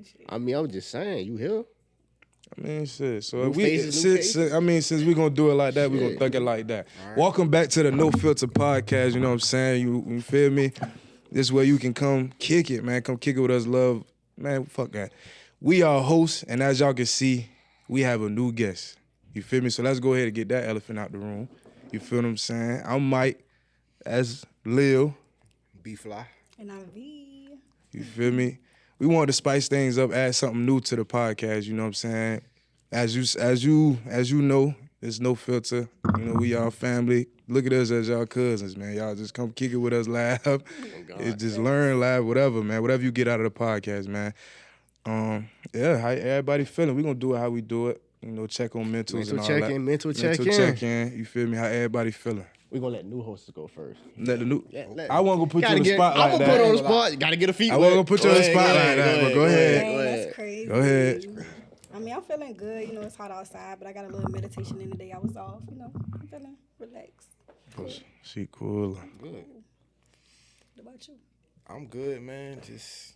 shit. I mean, I'm just saying, you here? I mean, shit. So New if we, faces, since we gonna do it like that, we gonna think it like that. Right. Welcome back to the No Filter Podcast. You know what I'm saying? You feel me? This is where you can come kick it, man. Come kick it with us, love. Man, fuck that. We are hosts, and as y'all can see, we have a new guest. You feel me? So let's go ahead and get that elephant out the room. You feel what I'm saying? I'm Mike, as Lil. B-Fly. And I'm V. You feel me? We wanted to spice things up, add something new to the podcast, you know what I'm saying? As you know, there's no filter. You know, we all family. Look at us as y'all cousins, man. Y'all just come kick it with us live. Oh, it just learn live, whatever, man. Whatever you get out of the podcast, man. Yeah, how everybody feeling? We gonna do it how we do it. You know, check on mentals and all that. Mental check-in. You feel me? How everybody feeling? We're gonna let new hosts go first. Let the new. I wasn't gonna put you on the spot like that. I'm gonna put on the spot. You gotta get a feet. I wasn't gonna put you on the spot like that, but go ahead. Dang, that's crazy. Go ahead. I mean, I'm feeling good. You know, it's hot outside, but I got a little meditation in the day I was off. You know, I'm feeling relaxed. Cool. She cool. Good. What about you? I'm good, man. Just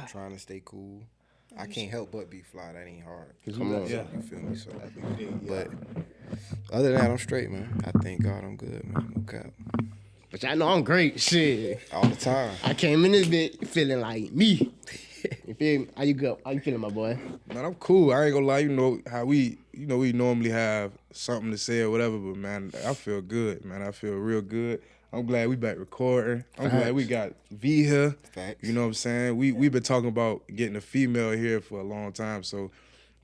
trying to stay cool. I can't help but be fly. That ain't hard. Come on. Yeah. You feel me? So, but other than that, I'm straight, man. I thank God I'm good, man. No cap. But y'all know I'm great. Shit. All the time. I came in this bit feeling like me. You feel me? How you go? How you feeling, my boy? Man, I'm cool. I ain't gonna lie. You know how we normally have something to say or whatever, but man, I feel good, man. I feel real good. I'm glad we back recording. I'm glad we got V here. Facts. You know what I'm saying? We've been talking about getting a female here for a long time, so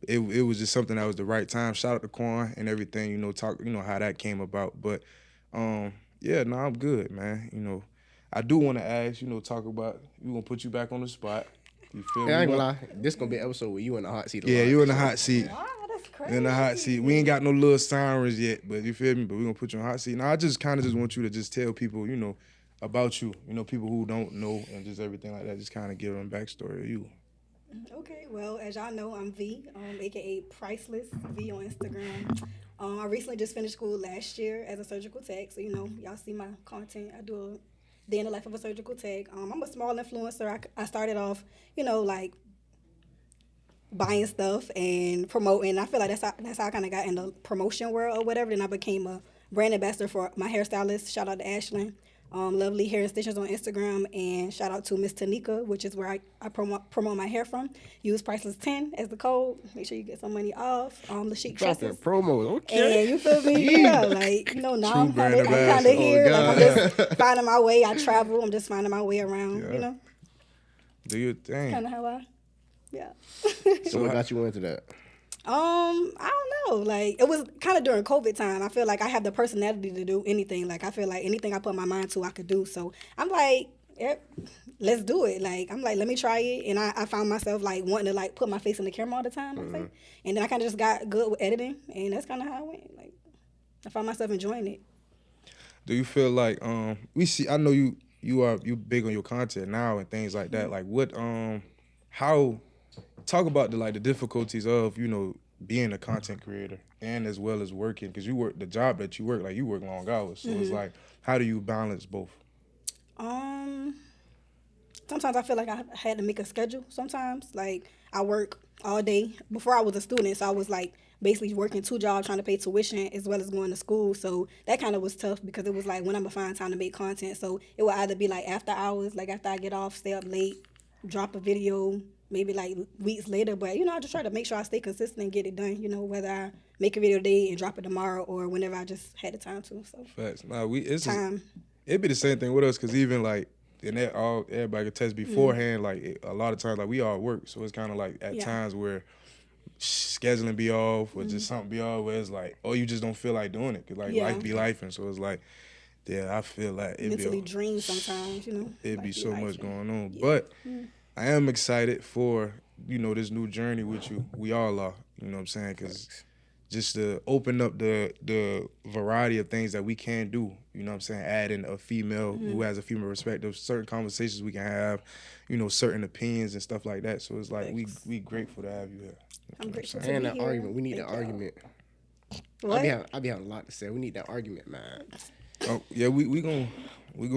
it was just something that was the right time. Shout out to Quan and everything. You know how that came about. But yeah, no, I'm good, man. You know, I do want to ask. You know, talk about. We gonna put you back on the spot. You feel me? I ain't gonna lie. This gonna be an episode where you in the hot seat. Yeah, you in the hot seat. Wow, that's crazy. In the hot seat. We ain't got no little sirens yet, but you feel me? But we gonna put you in the hot seat. Now, I just kind of just want you to just tell people, you know, about you. You know, people who don't know and just everything like that. Just kind of give them a backstory of you. Okay, well, as y'all know, I'm V, aka Priceless V on Instagram. I recently just finished school last year as a surgical tech, so you know, y'all see my content. I do a day in the life of a surgical tech. I'm a small influencer. I started off, you know, like buying stuff and promoting. I feel like that's how I kind of got in the promotion world or whatever. Then I became a brand ambassador for my hairstylist. Shout out to Ashlyn. Lovely Hair Extensions on Instagram, and shout out to Miss Tanika, which is where I promote my hair from. Use Priceless10 as the code. Make sure you get some money off. The chic dresses. Promos, okay. And you feel me? Yeah, like, you know, now I'm kind of here. Oh, like, I'm just finding my way. I travel. I'm just finding my way around, you know? Do your thing. Kind of how I, yeah. So what got you into that? I don't know. Like, it was kind of during COVID time. I feel like I have the personality to do anything. Like, I feel like anything I put my mind to, I could do. So I'm like, let's do it. Like, I'm like, let me try it. And I found myself, like, wanting to, like, put my face in the camera all the time. And then I kind of just got good with editing. And that's kind of how I went. Like, I found myself enjoying it. Do you feel like, I know you big on your content now and things like that. Like, what, talk about the difficulties of, you know, being a content creator and as well as working, because you work the job that you work, like you work long hours. So it's like, how do you balance both? Sometimes I feel like I had to make a schedule sometimes. Like, I work all day. Before I was a student, so I was like basically working 2 jobs, trying to pay tuition as well as going to school. So that kind of was tough because it was like when I'm gonna find time to make content. So it would either be like after hours, like after I get off, stay up late, drop a video, maybe like weeks later, but you know, I just try to make sure I stay consistent and get it done, you know, whether I make a video today and drop it tomorrow or whenever I just had the time to. So facts. Nah, it's time. It'd be the same thing with us, because even like, and everybody could test beforehand, like a lot of times, like we all work, so it's kind of like at times where scheduling be off or just something be off where it's like, oh, you just don't feel like doing it, because like life be life, and so it's like, yeah, I feel like it mentally drained sometimes, you know. It'd be so much going on, but I am excited for, you know, this new journey with you. We all are, you know what I'm saying? Because just to open up the variety of things that we can do, you know what I'm saying? Adding a female who has a female perspective, certain conversations we can have, you know, certain opinions and stuff like that. So it's like, we grateful to have you here. I'm grateful to and be that here. argument. We need that argument. What? I be having a lot to say. We need that argument, man. Oh, yeah, we gonna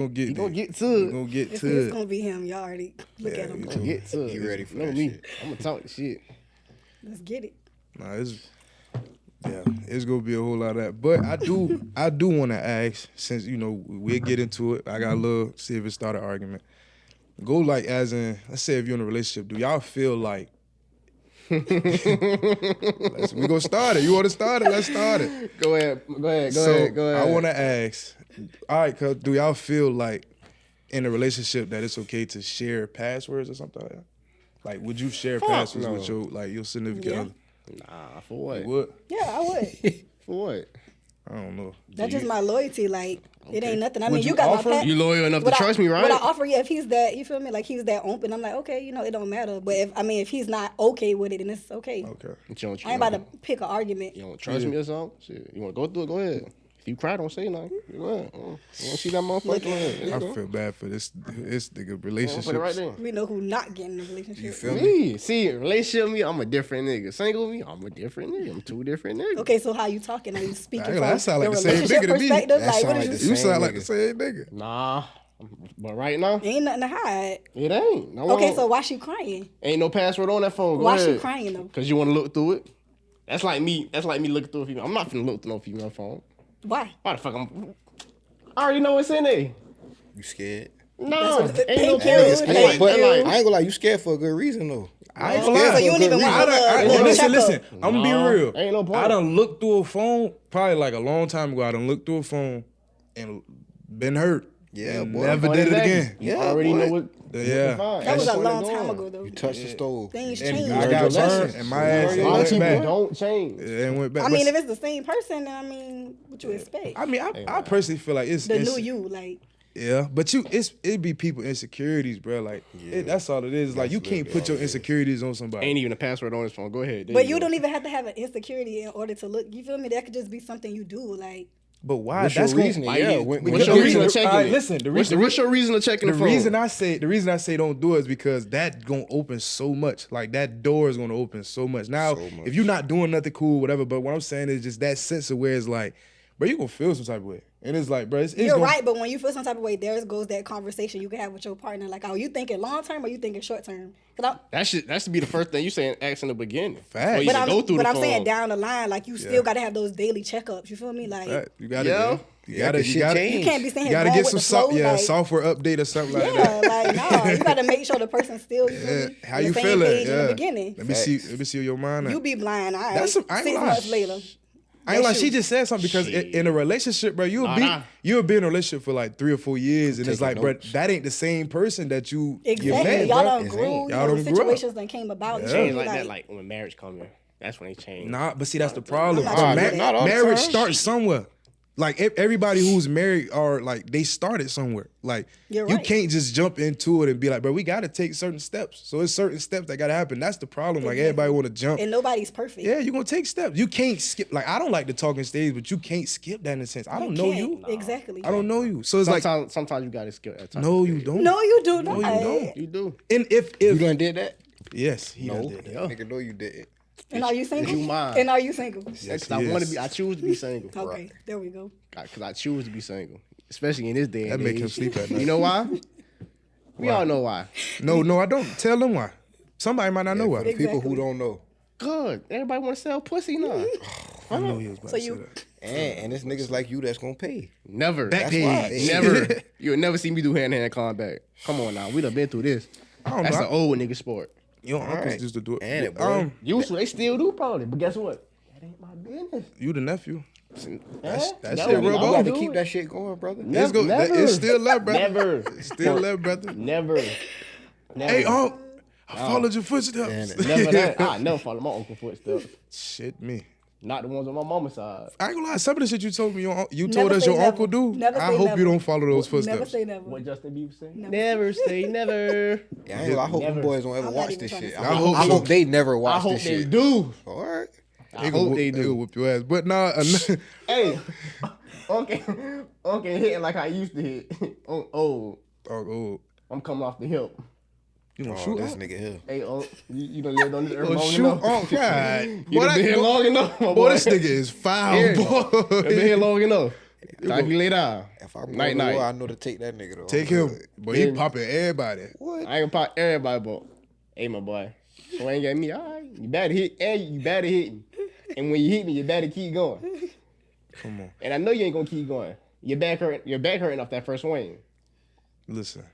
get You there. gonna get to We it. gonna get It's to it. gonna be him. Y'all already look Yeah, at him. we Gonna get to it. You ready for know that me? shit. I'm gonna talk shit. Let's get it. Nah, it's gonna be a whole lot of that. But I do want to ask, since we'll get into it. I got a little see if it start an argument. Go like as in, let's say if you're in a relationship, do y'all feel like? We gonna start it. You want to start it? Let's start it. Go ahead. I want to ask. All right, cause do y'all feel like in a relationship that it's okay to share passwords or something like that? Like, would you share passwords no. with your significant Yeah. other? Nah, for what? You would? Yeah, I would. For what? I don't know. That's just my loyalty. Like, it ain't nothing. I Would mean, you you got offer? my pet. You loyal enough to Would trust me, right? Would I offer? Yeah, if he's that, you feel me? Like he's that open. I'm like, okay, it don't matter. But if he's not okay with it, then it's okay. Okay. You I ain't about to pick an argument. You don't trust me or something? Shit. You want to go through it? Go ahead. If you cry, don't say nothing. Go ahead. You want to see that motherfucker? Go ahead. There you I go. feel bad for this nigga Put relationship. it right there. We know who not getting in a relationship. You feel me? Me. See, relationship me, I'm a different nigga. Single me, I'm a different nigga. I'm two different niggas. Okay, so how you talking? Are you speaking That from sound like the the same relationship nigga to me. perspective? That Like, sound what like is the you? You same sound like nigga. the same nigga. Nah. But right now, Ain't nothing to hide. it ain't. No Okay, one- so why she crying? ain't no password on that phone. Go Why she ahead. crying though? Cause you want to look through it. That's like me looking through a female. I'm not finna look through no female phone. Why? Why the fuck I already know what's in there. You scared? No, That's what- ain't no thank you. password. Thank Like, you. but like, I ain't gonna lie, you scared for a good reason though. I ain't You gonna scared lie. So for you a don't good even reason. want to Listen. check I'm gonna be real. ain't no point. I done looked through a phone probably like a long time ago. I done looked through a phone and been hurt. Yeah, and boy. never did it again. You Yeah, already boy. know what. Yeah. That was a That's long what time they ago though. You touched the stove. Things And change. I learned got your burned, lesson. and my ass A ain't lot of went people back. don't change. It ain't went back. I mean, But if it's the same person, then I mean, what you expect? I mean, I personally feel like it's The it's, new you, like Yeah, but it be people insecurities, bro. Like that's all it is. Like you can't put your insecurities on somebody. Ain't even a password on his phone. Go ahead. There but you go. don't even have to have an insecurity in order to look. You feel me? That could just be something you do. Like, But why? What's That's your gonna- reasoning? Why Yeah, you- when what's the your reason- reason of checking alright, it? listen, the What's reason- your reason of checking The the phone? reason I say don't do it is because that gonna open so much. Like that door is gonna open so much. Now, So much. if you're not doing nothing cool, whatever. But what I'm saying is just that sense of where it's like, bro, you gonna feel some type of way, and it's like, bro, it's you're gonna, right, but when you feel some type of way, there goes that conversation you can have with your partner. Like, oh, you thinking long term or you thinking short term? That should be the first thing you saying. Ask in the beginning. Fact. Before you But even go through the I'm phone. saying down the line, like you still got to have those daily checkups. You feel me? Like, you gotta, Yeah. you Yeah, gotta, 'cause you shit gotta, change. you can't be saying you gotta going get with some the flow, like, software update or something like yeah, that. like no, you got to make sure the person still you feel me, How on the you same feeling? page in Yeah. the beginning. Let me see your mind. You be blind. All right. That's some- I ain't 6 gonna months lie. later. I ain't like That's she you. just said something because in a relationship, bro, you'll be in a relationship for like 3 or 4 years, and it's Taking like, bro, notes. that ain't the same person that you Exactly. met, Y'all bro. done It grew. ain't. You Y'all know, done the grew up. situations that came about. You Yeah. feel Change me? like that, like when marriage come in. That's when they change. Nah, but see, that's the problem. I'm not doing that. Not all the Marriage time. starts somewhere. Like everybody who's married are like they started somewhere. Like You're you right. can't just jump into it and be like, bro, we got to take certain steps. So it's certain steps that got to happen. That's the problem. Like everybody want to jump. And nobody's perfect. Yeah, you're gonna take steps. You can't skip. Like I don't like the talking stage, but you can't skip that in a sense. I don't know you. Can't. Exactly. I don't know you. So it's like, Sometimes you gotta skip that time. no, you don't. No, you do No, not. you don't. You do. And if You done did that? yes, he No, done did that. nigga, no, you didn't. And are you single? you mine. And are you single? Yes, Cause I he want to is. be. I choose to be single. Okay, there we go. Cause I choose to be single, especially in this day and That make age. him sleep at night. You know why? We all know why. No, I don't. Tell them why. Somebody might not know For the why. people who don't know. Good. Everybody want to sell pussy now. I know he was about So to say you- that. And it's niggas like you that's gonna pay. Never. Back That's why. page. Never. You'll never see me do hand-to-hand combat. Come on now. We done been through this. I don't That's know. an old nigga sport. Your uncles Alright. used to do it. And it, boy. Used to. They still do probably. But guess what? That ain't my business. You the nephew. That that no, shit we rub all off. You got to do keep it. that shit going, brother. It's, go, Never. it's still left, brother. Never. It's still left, brother. Never. Never. Hey, I followed your footsteps. And Never that. I never follow my uncle footsteps. Shit, me. Not the ones on my mama's side. I ain't gonna lie. Some of the shit you told me, you Never told us say your never. uncle do. Never I say hope never. you don't follow those Never footsteps. say never. What Justin Bieber say? Never. Never say never. yeah, I ain't gonna lie, I hope Never. them boys don't ever I'm not watch even this trying to shit. say I hope I so. hope they never watch I hope this they shit. do. All right. I hope they They do. whoop your ass. But nah, Hey, okay, hitting like I used to hit. Oh, I'm coming off the hip. you gonna Oh, shoot? this Unc? nigga here. Hey, you done lived on this earth Oh, long shoot, enough. Unc, God. You done been here long enough, my Boy, this nigga is foul, Yeah. boy. Done been here long enough. Like he lay down. If I'm Night, going to war, night. I know to take that nigga though. Take I'm him. good. But he Yeah. popping everybody. What? I ain't gonna pop everybody, but hey, my boy, so ain't got me. All right, you better hit, and you better hit me. And when you hit me, you better keep going. Come on. And I know you ain't gonna keep going. Your back hurting off that first swing. Listen.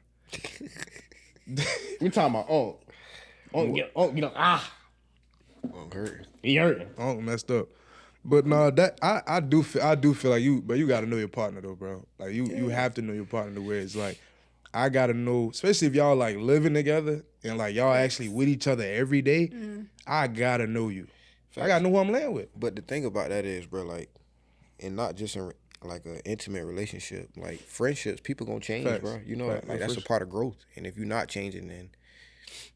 We talking about get up, I'm hurt. he hurting. Unc messed up. But no, that I do feel like you, but you gotta know your partner though, bro. Like you have to know your partner the way it's like I gotta know, especially if y'all like living together and like y'all actually with each other every day, I gotta know you. I gotta know who I'm laying with. But the thing about that is, bro, like, and not just in like an intimate relationship, like friendships, people gonna change, Facts. bro. You know, Facts. like that's For a part of growth. And if you're not changing, then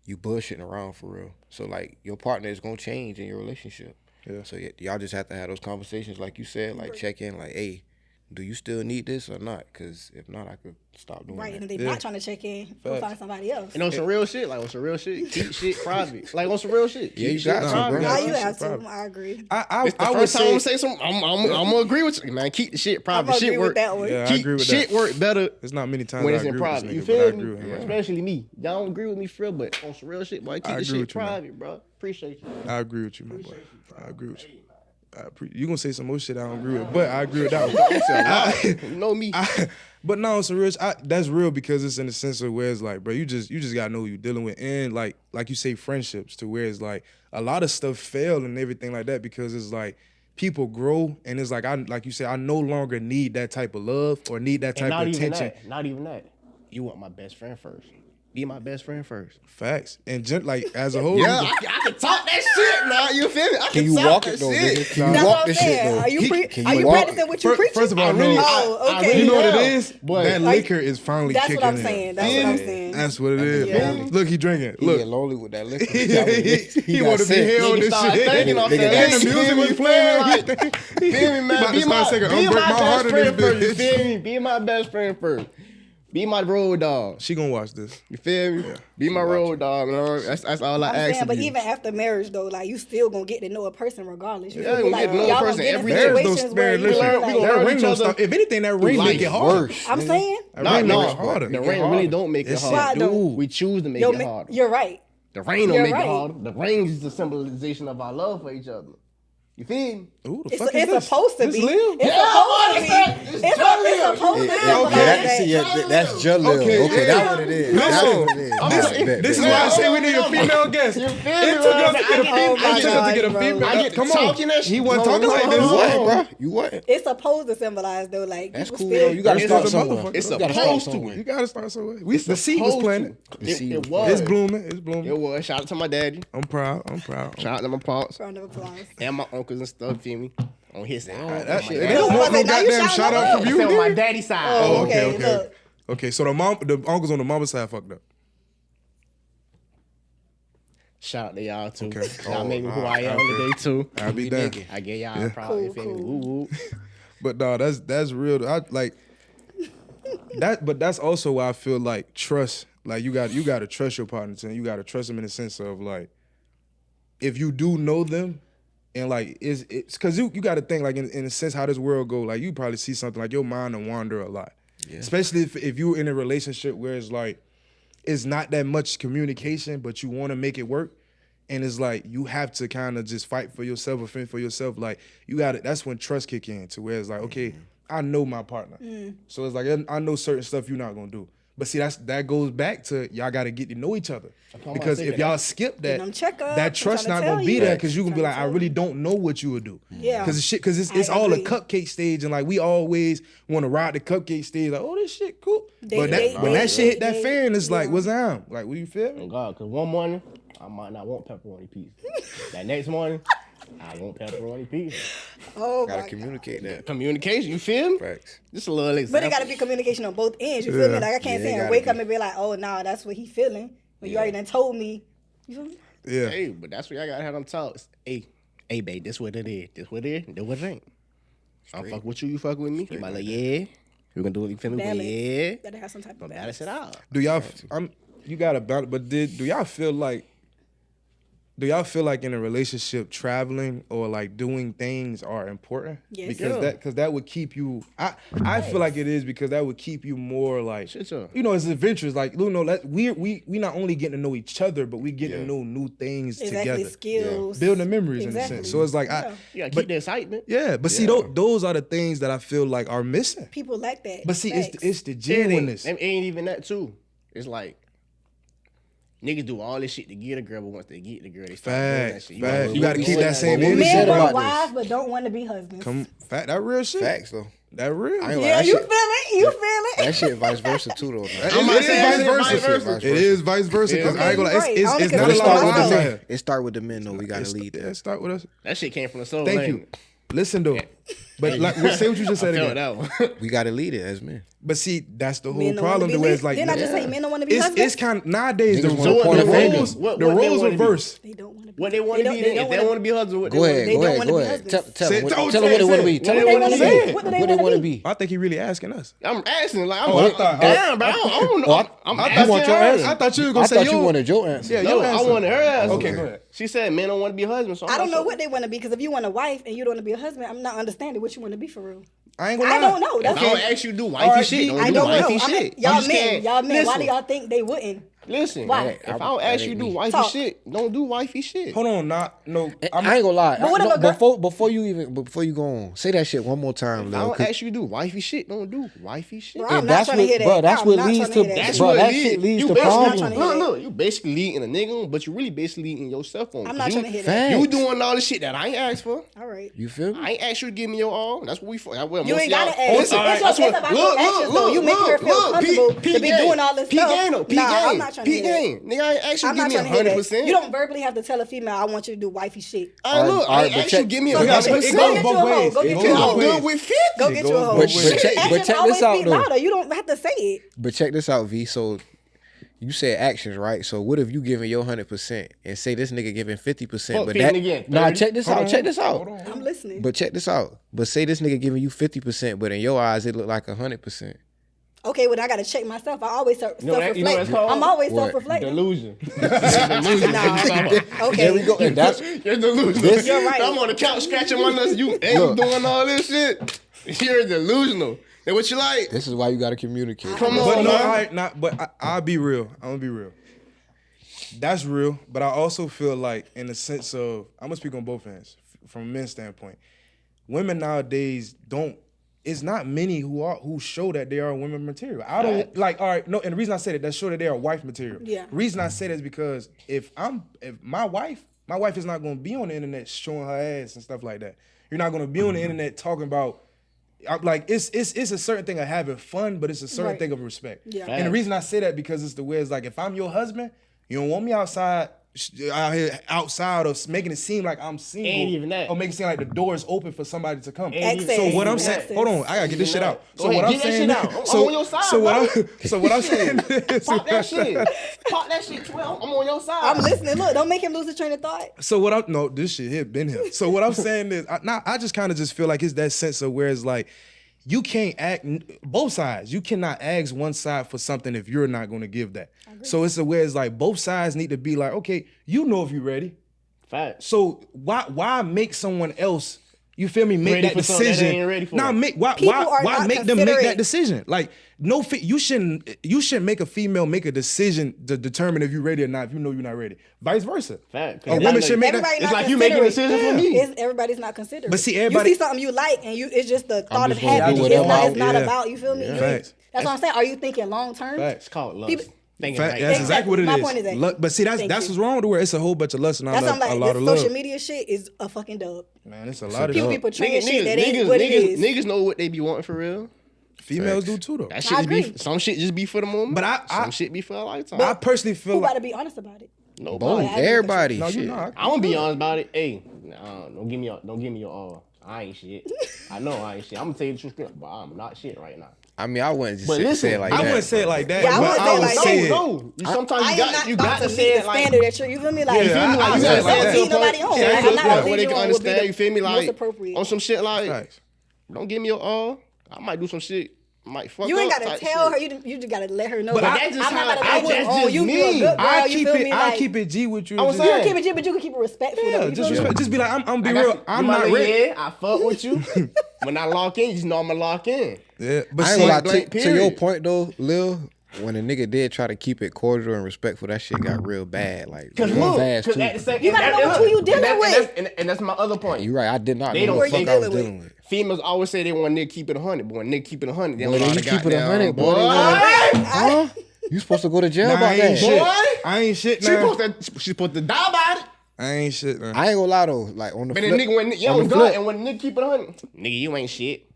you bullshitting around for real. So like your partner is gonna change in your relationship. Yeah. So y'all just have to have those conversations, like you said, like check in, like, hey, do you still need this or not? Because if not, I could stop doing Right, that. and if they're not trying to check in, go Facts. find somebody else. And on some real shit, keep shit private. Like on some real shit. Yeah, you Keep shit got to, private. bro. Now Yeah, you that's have to. private. I agree. I It's the would first time I'm say gonna say something. I'm gonna agree with you, man. Keep the shit I'm private. gonna Shit agree work. with that one. Yeah, I Keep agree with shit that. work better There's not many times when I it's in agree with private. this You nigga, but I feel agree me? with him. Especially me. Y'all don't agree with me, for real, but on some real shit, boy, keep I the agree shit with you, man. private, bro. Appreciate you. I agree with you, my boy. I agree with you. You gonna say some more shit I don't agree with, but I agree with that one. You know me. But no, some real. That's real because it's in the sense of where it's like, bro, you just gotta know who you're dealing with, and like you say, friendships to where it's like a lot of stuff fail and everything like that because it's like people grow and it's like like you say, I no longer need that type of love or need that type And not of even attention. that. Not even that. You want my best friend first. Be my best friend first. Facts and like as a whole, Yeah, you I can talk that shit now. You feel me? I Can you talk walk that it though, shit. nigga? Can you That's walk what I'm this shit saying. though? Are you Can are you walk practicing it? what you preaching? First of all, I really- no. Oh, I okay. really You know what it am. is? But That like, liquor is finally That's kicking what I'm in. saying. That's what I'm saying. That's what it is. Yeah. Look, he drinking. He Look, get lonely with that liquor. he got want to be sick. here on nigga this start shit. thinking off Nigga that. got And the sick. music was You playing. feel me? Like, feel me, man. About to Be start my, singing, be "Unbreak my My Heart" best in friend this first. You bitch. feel me? Be my best friend first. Be my road dog. She gonna watch this. You feel me? Be my road dog. Man. That's all I I'm ask saying, of but you. even after marriage, though, like you still gonna get to know a person regardless. You Yeah, feel you me? gonna get to know a y'all person gonna get every in day. situations where you listen, feel we like, gonna that learn ring each don't other stop. If anything, that ring make it harder. Worse. I'm nigga. saying, That No, ring no, make it harder. the Make it rain harder. really don't make it It's- hard. Why don't? We choose to make Yo, it harder. you're right. The rain don't You're make right. it harder. The rain is the symbolization of our love for each other. You feel me? Ooh, the It's, fuck is it's this? supposed to This be. Lil? It's Yeah, supposed to be. it's It's Jalil. supposed to Yeah, be. yeah, like that, that. see, yeah, that's Jalil. Okay, Okay, yeah. that's what it is. That's Listen, what it is. I'm Bet, saying- bet, This is bet. why I say we need a female guest. You feel me? It took us to get a female. Oh my It took us to get a God, bro. female. I get Come talking on. that shit. He wasn't Hold talking on, like hold this. on, You hold what, on. bro? You what? It's supposed to symbolize though, like That's people cool still. though. You gotta It's start a somewhere. motherfucker. It's You gotta start supposed to. somewhere. You gotta start somewhere. The seed was planted. It was. It's blooming. It's It blooming. was. Shout out to my daddy. I'm proud. I'm proud. Shout out to my pops Round of applause. and my uncles and stuff. Feel me? On his side. That On shit. my They don't want no Now you goddamn shouting shout them out up. from I you. said on my nigga. daddy's side. Oh, Okay, okay, okay. look. Okay, so the uncles on the mama side fucked up. Shout out to y'all too. Okay. Y'all made me who I am okay. today too. I'll be We down. dig it. I get y'all Yeah. proud. Cool, You feel me? cool. Woo woo. But no, that's real. I like that. But that's also why I feel like trust. Like you got to trust your partner, and you got to trust them in the sense of like, if you do know them, and like it's because you got to think like in a sense how this world go. Like you probably see something like your mind will wander a lot, especially if you're in a relationship where it's like it's not that much communication, but you want to make it work. And it's like you have to kind of just fight for yourself or fend for yourself. Like you got it. That's when trust kick in to where it's like, okay, I know my partner. So it's like I know certain stuff you're not gonna do. But see, that goes back to y'all got to get to know each other. Because if y'all skip that, them checkups, that I'm trust trying not to gonna tell be you. there because you can be Trying like, to I tell really you. don't know what you would do. Yeah. Because it's I all a agree. cupcake stage, and like we always want to ride the cupcake stage. Like, oh, this shit cool. But when that shit hit that fan, it's like, what's that? Like, what do you feel? Oh God, cause one morning I might not want pepperoni pizza. That next morning I want pepperoni pizza. Oh Gotta my God. communicate that. Communication, you feel me? Facts. Just a little But example. it got to be communication on both ends. You feel me? Like I can't Yeah, say it and gotta wake be. up and be like, oh, nah, that's what he feeling. But you already done told me. You feel me? Yeah. Hey, but that's what y'all gotta have them talks. Hey, babe, this what it is. This what it is. This what it ain't. I fuck with you. You fuck with me. You might like, yeah. We gonna do it. You feel me? But Balance. yeah. Gotta have some type of But balance. balance it out. Do y'all? You got to balance, but do y'all feel like do y'all feel like in a relationship traveling or like doing things are important? Yes. Because that would keep you. I feel like it is because that would keep you more like Shit, yeah. you know, it's adventurous. Like you know, we not only getting to know each other, but we getting to know new things Exactly, together, skills, building memories in a Exactly. sense. So it's like You gotta keep the excitement. but see those are the things that I feel like are missing. people like that. But see, Facts. it's the It genuineness. ain't even that too. It's like niggas do all this shit to get a girl, but once they get the girl, they start doing that Facts, shit. facts. You what got to we keep said- that same what we energy. said Men about want this. wives but don't want to be husbands. That real shit. Facts though. That real. I ain't like Yeah, that you shit. feel it? You feel it? That shit vice versa too though. It I'm not is saying vice vice versa. versa. It is vice versa because Okay, I ain't gonna lie. you're right. It's Only not because a it's lot of not wives myself. out here. It start with the men though. We gotta lead Yeah, that. start with us. That shit came from the soul. Thank ain't you. it? Listen though, but like say what you just I said felt again. that one. We gotta lead it as men. But see, that's the whole Men don't wanna problem. be The way lead- it's like Didn't I just say men don't want to be husbands? it's kind of nowadays Niggas the wanna point the a finger. roles What the they roles wanna be? reverse. They don't want to be. What they want to be? They Then, don't if they wanna want to be husbands, what Go they ahead. They Go don't ahead. wanna Go be ahead. husbands. Tell Say- them don't what say- they want to say- be. Tell What them they what wanna they be? want What do to they be. What they wanna want to be? be. I think he really asking us. I'm asking, like, Oh, I thought- damn, bro. I don't know. I'm I asking want your her. answer. I thought you was I gonna say thought you yours. wanted your answer. Yeah, No, your I answer. wanted her answer. Okay, go ahead. She said men don't want to be husbands. So I don't know what they want to be because if you want a wife and you don't want to be a husband, I'm not understanding what you want to be for real. I ain't gonna lie. I don't know. If That's I don't what ask you to do All wifey right, shit, don't I do don't know. wifey I mean, shit. You y'all just men, can't- y'all men. Why Listen. do y'all think they wouldn't? Listen, Why? if I don't ask you to do wifey Talk. shit, don't do wifey shit. Hold on, no. I ain't gonna lie. But what if No, a girl- before you go on, say that shit one more time, If I Lil. don't ask you to do wifey shit, don't do wifey shit. Bro, I'm And not that's trying to hear that. bro. That's I'm what not leads trying to. to hear that. That's Bro, what that lead- shit leads you to basically- not trying problems. to hear Look, you basically leading a nigga on, but you really basically leading yourself on. I'm not You- trying to hear Facts. that. You doing all the shit that I ain't asked for. All right. You feel me? I ain't asked you to give me your all. That's what we. That's what You most ain't of y'all- gotta ask. Listen, It's that's your- what- it's about your actions, though. You making her feel comfortable to be doing all this P stuff. game though. P Nah, I'm game. not trying to P hear that. game. Nigga, I ain't asked you I'm to not give trying me to hear that. 100%. You don't verbally have to tell a female, I want you to do wifey shit. I look. All I right, ain't but asked you check- to give me So that's what- 100%. it goes both Go ways. get It you goes a both hoe. I'm ways. good with 50. Go get you a hoe. But check Actions this always out, speak though. louder. You don't have to say it. But check this out, V. So you said actions, right? So what if you giving your 100% and say this nigga giving 50%? Fuck But 50 that again, nah, 30. check this out. Check this out. I'm listening. But check this out. But say this nigga giving you 50%, but in your eyes it look like 100%. Okay, well, I got to check myself. I always self-reflect. You know what that's called? I'm always What? self-reflecting. Delusion. Nah. Okay. There we go. And that's You're delusional. This- You're right. I'm on the couch scratching my nuts. You ain't Look. doing all this shit. You're delusional. And what you like? this is why you gotta communicate. Come But on, no, man. I'll be real. I'm gonna be real. That's real, but I also feel like, in the sense of, I'm gonna speak on both ends from a men's standpoint. Women nowadays don't. It's not many who show that they are women material. I don't like. All right, no. And the reason I say that show that they are wife material. Yeah. Reason I say that is because if my wife is not gonna be on the internet showing her ass and stuff like that. You're not gonna be on the internet talking about. Like it's a certain thing of having fun, but it's a certain Right. thing of respect. Yeah. And the reason I say that because it's the way it's like, if I'm your husband, you don't want me outside out here outside of making it seem like I'm single, Ain't even that. or make it seem like the door is open for somebody to come. Ain't even So what I'm that. saying, Access. hold on, I gotta get this shit out. Go So ahead, what I'm get that saying, shit out. I'm so on your side, so brother. what I'm saying is, Pop that shit. Pop that shit, 12. I'm on your side. I'm listening. Look, don't make him lose his train of thought. So what I'm no, this shit here been here. So what I'm saying is, I just kind of just feel like it's that sense of where it's like, you can't act both sides. You cannot ask one side for something if you're not going to give that. So it's a where it's like both sides need to be like, okay, you know if you're ready. Facts. So why make someone else? You feel me? Make Ready that for something that decision. they ain't ready for. Nah, why People are why not make them make that considerate. decision? Like you shouldn't make a female make a decision to determine if you're ready or not if you know you're not ready. Vice versa. Fact. A woman should make that. Everybody It's not like you making a considerate. decision for me. Everybody's not considerate. But see, everybody- You see something you like, and it's just the thought of just gonna having do it. It's whatever not I- about, you feel me? Yeah. You- Facts. That's what I'm saying. Are you thinking long term? Facts. It's called lust. People- Thinking Fact, right. that's exactly what it is. My point is that. But see, that's Thank you. what's wrong with the word. It's a whole bunch of lust and That's a something lot like of this love. social media shit is a fucking dub. Man, it's a lot of People be love. portraying shit that ain't what it is. Niggas know what they be wanting for real. Females do too though. That I shit just agree. be some shit just be for the moment. But some shit be for a lifetime. I personally feel Who like gotta be honest about it? Nobody. Boom, I agree with everybody. no, shit. you not. I'm gonna be honest about it. Hey, don't give me your all. I ain't shit. I know I ain't shit. I'm gonna tell you the truth, but I'm not shit right now. I mean, I wouldn't just But say listen, it like I that. wouldn't say it like that. Yeah, I but wouldn't say it would like that. say it. No, sometimes I you am got not you about got to to meet say the it like. standard that you feel me? Like, Yeah, You feel me? I Like, you say gotta it like say it that. to a lead nobody point- on. say it Like, to I'm a not point gonna where lead they you can on what be understand. the You feel me? most Like appropriate. on some shit like, Facts. don't give me your all. I might do some shit. might fuck You ain't up gotta type tell shit. her. You just gotta let her know. But like, that's just I'm not how- about to that's let you. just Oh, you me. a good girl. I you keep feel it. me? I Like, keep it G with you. I was Just- saying. you keep it G, but you can keep it respectful. Yeah, though, you just feel me? respect. Just be like, I'm be Like real. I'm you not might ready. Yeah, I fuck with you. When I lock in, you just know I'ma lock in. Yeah, but I ain't see, gonna lie, blank to your period. point though, Lil, when a nigga did try to keep it cordial and respectful, that shit got real bad. Like Cause real look, fast cause too. at the same, You gotta know who you dealing with. and that's my other point. You right, I did not They know don't what the think fuck I was dealing dealing with. Females always say they want nigga keep it 100, but when nigga keep it 100, they Boy, don't know how you to keep it goddamn 100, boy, they boy. wanna- Huh? You supposed to go to jail nah, I about ain't that. shit. Boy. I ain't shit She now. supposed to die by it. I ain't shit now. I ain't gonna lie though, like on the But flip, then nigga, when yo on the God, flip, and when nigga keep it 100, nigga, you ain't shit.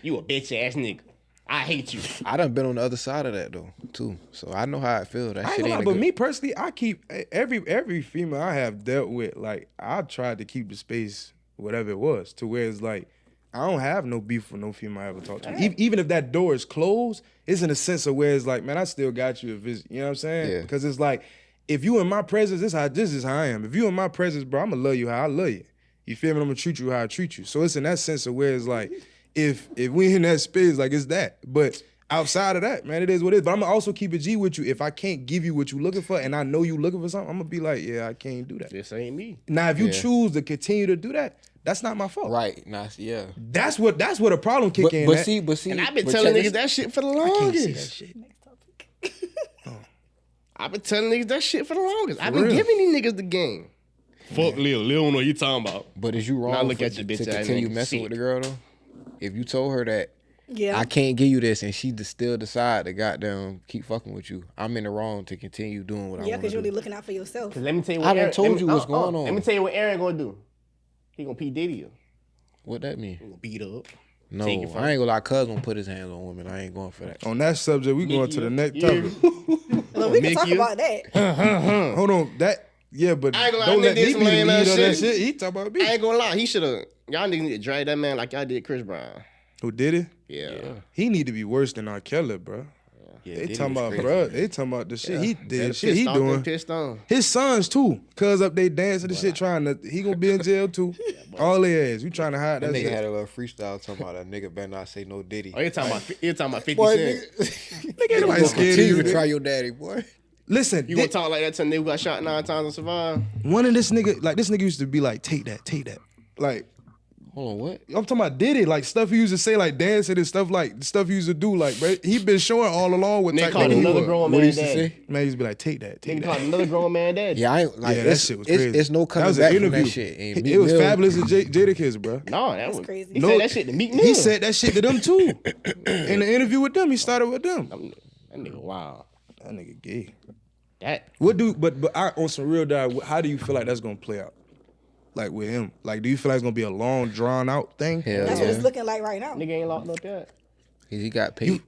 You a bitch ass nigga. I hate you. I done been on the other side of that though too, so I know how it feels. That I ain't shit gonna ain't lie, a but good. me personally, I keep every female I have dealt with, like I tried to keep the space, whatever it was, to where it's like I don't have no beef with no female I ever talked to. Even if that door is closed, it's in a sense of where it's like, man, I still got you if it's, you know what I'm saying? Yeah. Because it's like, if you in my presence, this is how I am. If you in my presence, bro, I'm gonna love you how I love you. You feel me? I'm gonna treat you how I treat you. So it's in that sense of where it's like, if we in that space, like it's that. But outside of that, man, it is what it is. But I'm gonna also keep it G with you. If I can't give you what you looking for and I know you looking for something, I'm gonna be like, yeah, I can't do that. This ain't me. Now, if you Yeah. choose to continue to do that, that's not my fault. Right, nah, yeah. That's what a problem kick But, in. but at. see, And I've been but telling check niggas this- that shit for the I can't see that longest. shit. Next topic. I've been telling niggas that shit for the longest. I've been real. giving these niggas the game. Fuck Lil. Lil don't know what you talking about. But is you wrong Now look for, at your bitch to ass continue nigga. messing Shit. with the girl though? If you told her that Yeah. I can't give you this and she still decide to goddamn keep fucking with you, I'm in the wrong to continue doing what I Yeah, want because to you're do. only looking out for yourself. Cause let me tell you what I done Aaron, told let me- you what's going on. Let me tell you what Aaron gonna do. He gonna P Diddy you. What that mean? He gonna beat up. No, I Take it ain't from gonna lie. Cuz gonna put his hands on women. I ain't going for that. On that subject, we going to the next Yeah. topic. Well, we can Mickey talk you. about that. Hold on, that but I ain't gonna lie, don't let nigga did me some be the lame lead ass of that shit. shit. He talk about me. I ain't gonna lie. He should have. Y'all niggas need to drag that man like y'all did Chris Brown. Who did it? Yeah. He need to be worse than R. Kelly, bro. Yeah, They Diddy talking was about, crazy, bro. man. They talking about the shit he did, Instead of shit he pissed off, they doing. Pissed on. His sons too, cuz up they dancing the shit trying to. He gonna be in jail too. All they ass. You trying to hide That that nigga shit. had a little freestyle talking about a nigga better not say no Diddy. Oh, you talking about 50 Boy, Cent. Nigga ain't like scared of continue you. to try your daddy, boy. Listen, You gonna talk like that to a nigga who got shot 9 times and survived? one of this nigga used to be like, take that. Like, Hold on, what? I'm talking about Diddy, like stuff he used to say, like dancing and stuff, like stuff he used to do, like, bro. He been showing all along what Nigga type called nigga he another was. grown What man he used to daddy. say? Man, he used to be like, take that. Nigga called another grown man daddy. Yeah, I ain't like Yeah, that it's, shit was it's, crazy. it's no That coming was an back from interview. that shit. And It Meek was Mill- Fabulous and Jadakiss, bro. No, that was crazy. He No, said that shit to Meek Mill. He said that shit to them too. In the interview with them, he started with them. That nigga wow. That nigga gay. That But on some real dive, how do you feel like that's gonna play out? Like with him, like do you feel like it's gonna be a long, drawn out thing? Hell That's yeah. what it's looking like right now. nigga ain't locked up yet. He got paid. You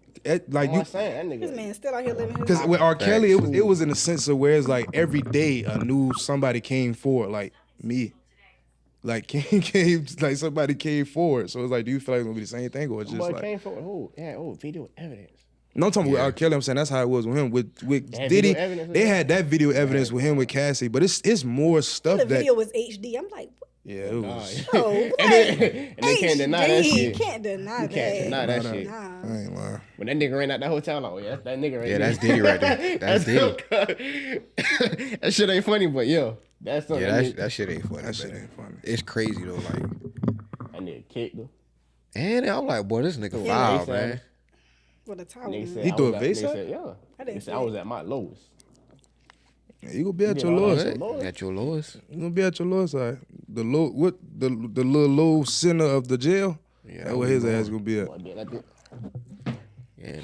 like I'm you, not saying that This nigga. man still out here living his because life. with R. Kelly, Facts. it was in a sense of where it's like every day a new somebody came forward, like me, like came like somebody came forward. So it's like, do you feel like it's gonna be the same thing or it's just Boy like? came forward. Who? Yeah. Oh, video evidence. No, I'm talking with R. Kelly. I'm saying that's how it was with him. With had Diddy, video evidence with they that? had that video evidence with him with Cassie, but it's more stuff The that video was HD. I'm like, yeah, it was. oh, And they can't deny that shit. Can't deny You that. can't deny that Nah, shit. Nah. I ain't lying. When that nigga ran out that hotel, like, oh yeah, that nigga right Yeah, there. that's Diddy right there. That's Diddy. That shit ain't funny, but yo, that's something. Yeah, that that shit ain't funny. That shit man. ain't funny. It's crazy though, like. nigga kicked him. And I'm like, boy, this nigga Yeah. foul, man. For the towel. Nigga man. said, He I threw was a at- vase nigga at? said, yeah. I didn't He said, see I was it. at my lowest. Yeah, you gonna be at Yeah, your all lowest. right. What? lowest. At your lowest? You gonna be at your lowest side. The low, what the little low center of the jail. Yeah, That's where his ass gonna be at. Boy, did I do- Yeah.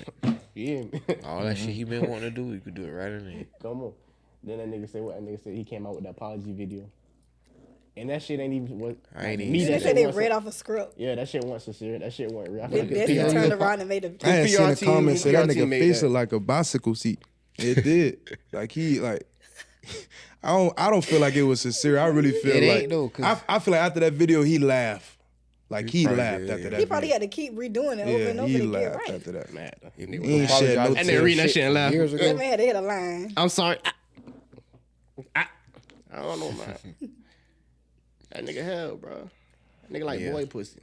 Yeah. All that shit he been wanting to do, you could do it right in there. Come on. Then that nigga said what? That nigga said he came out with that apology video. And that shit ain't even what. I ain't even me, see They that said shit they wasn't- read off a script. Yeah, that shit wasn't sincere. That shit wasn't real. I They feel like basically his turned around and made a. I had seen PR the team- comments say that PR team nigga made face that. look like a bicycle seat. It did. Like he like. I don't feel like it was sincere. I really feel It like ain't though, 'cause- I feel like after that video he laughed. Like he probably laughed did, after yeah. that. He probably video. had to keep redoing it over and Yeah, over he to get laughed right. after that. Mad. If nigga He ain't shed no apologized tears. for And then reading that shit shit and from laugh. years That ago. man had to hit a line. I'm sorry. I don't know, man. That nigga hell, bro. That nigga like Yeah. boy pussy.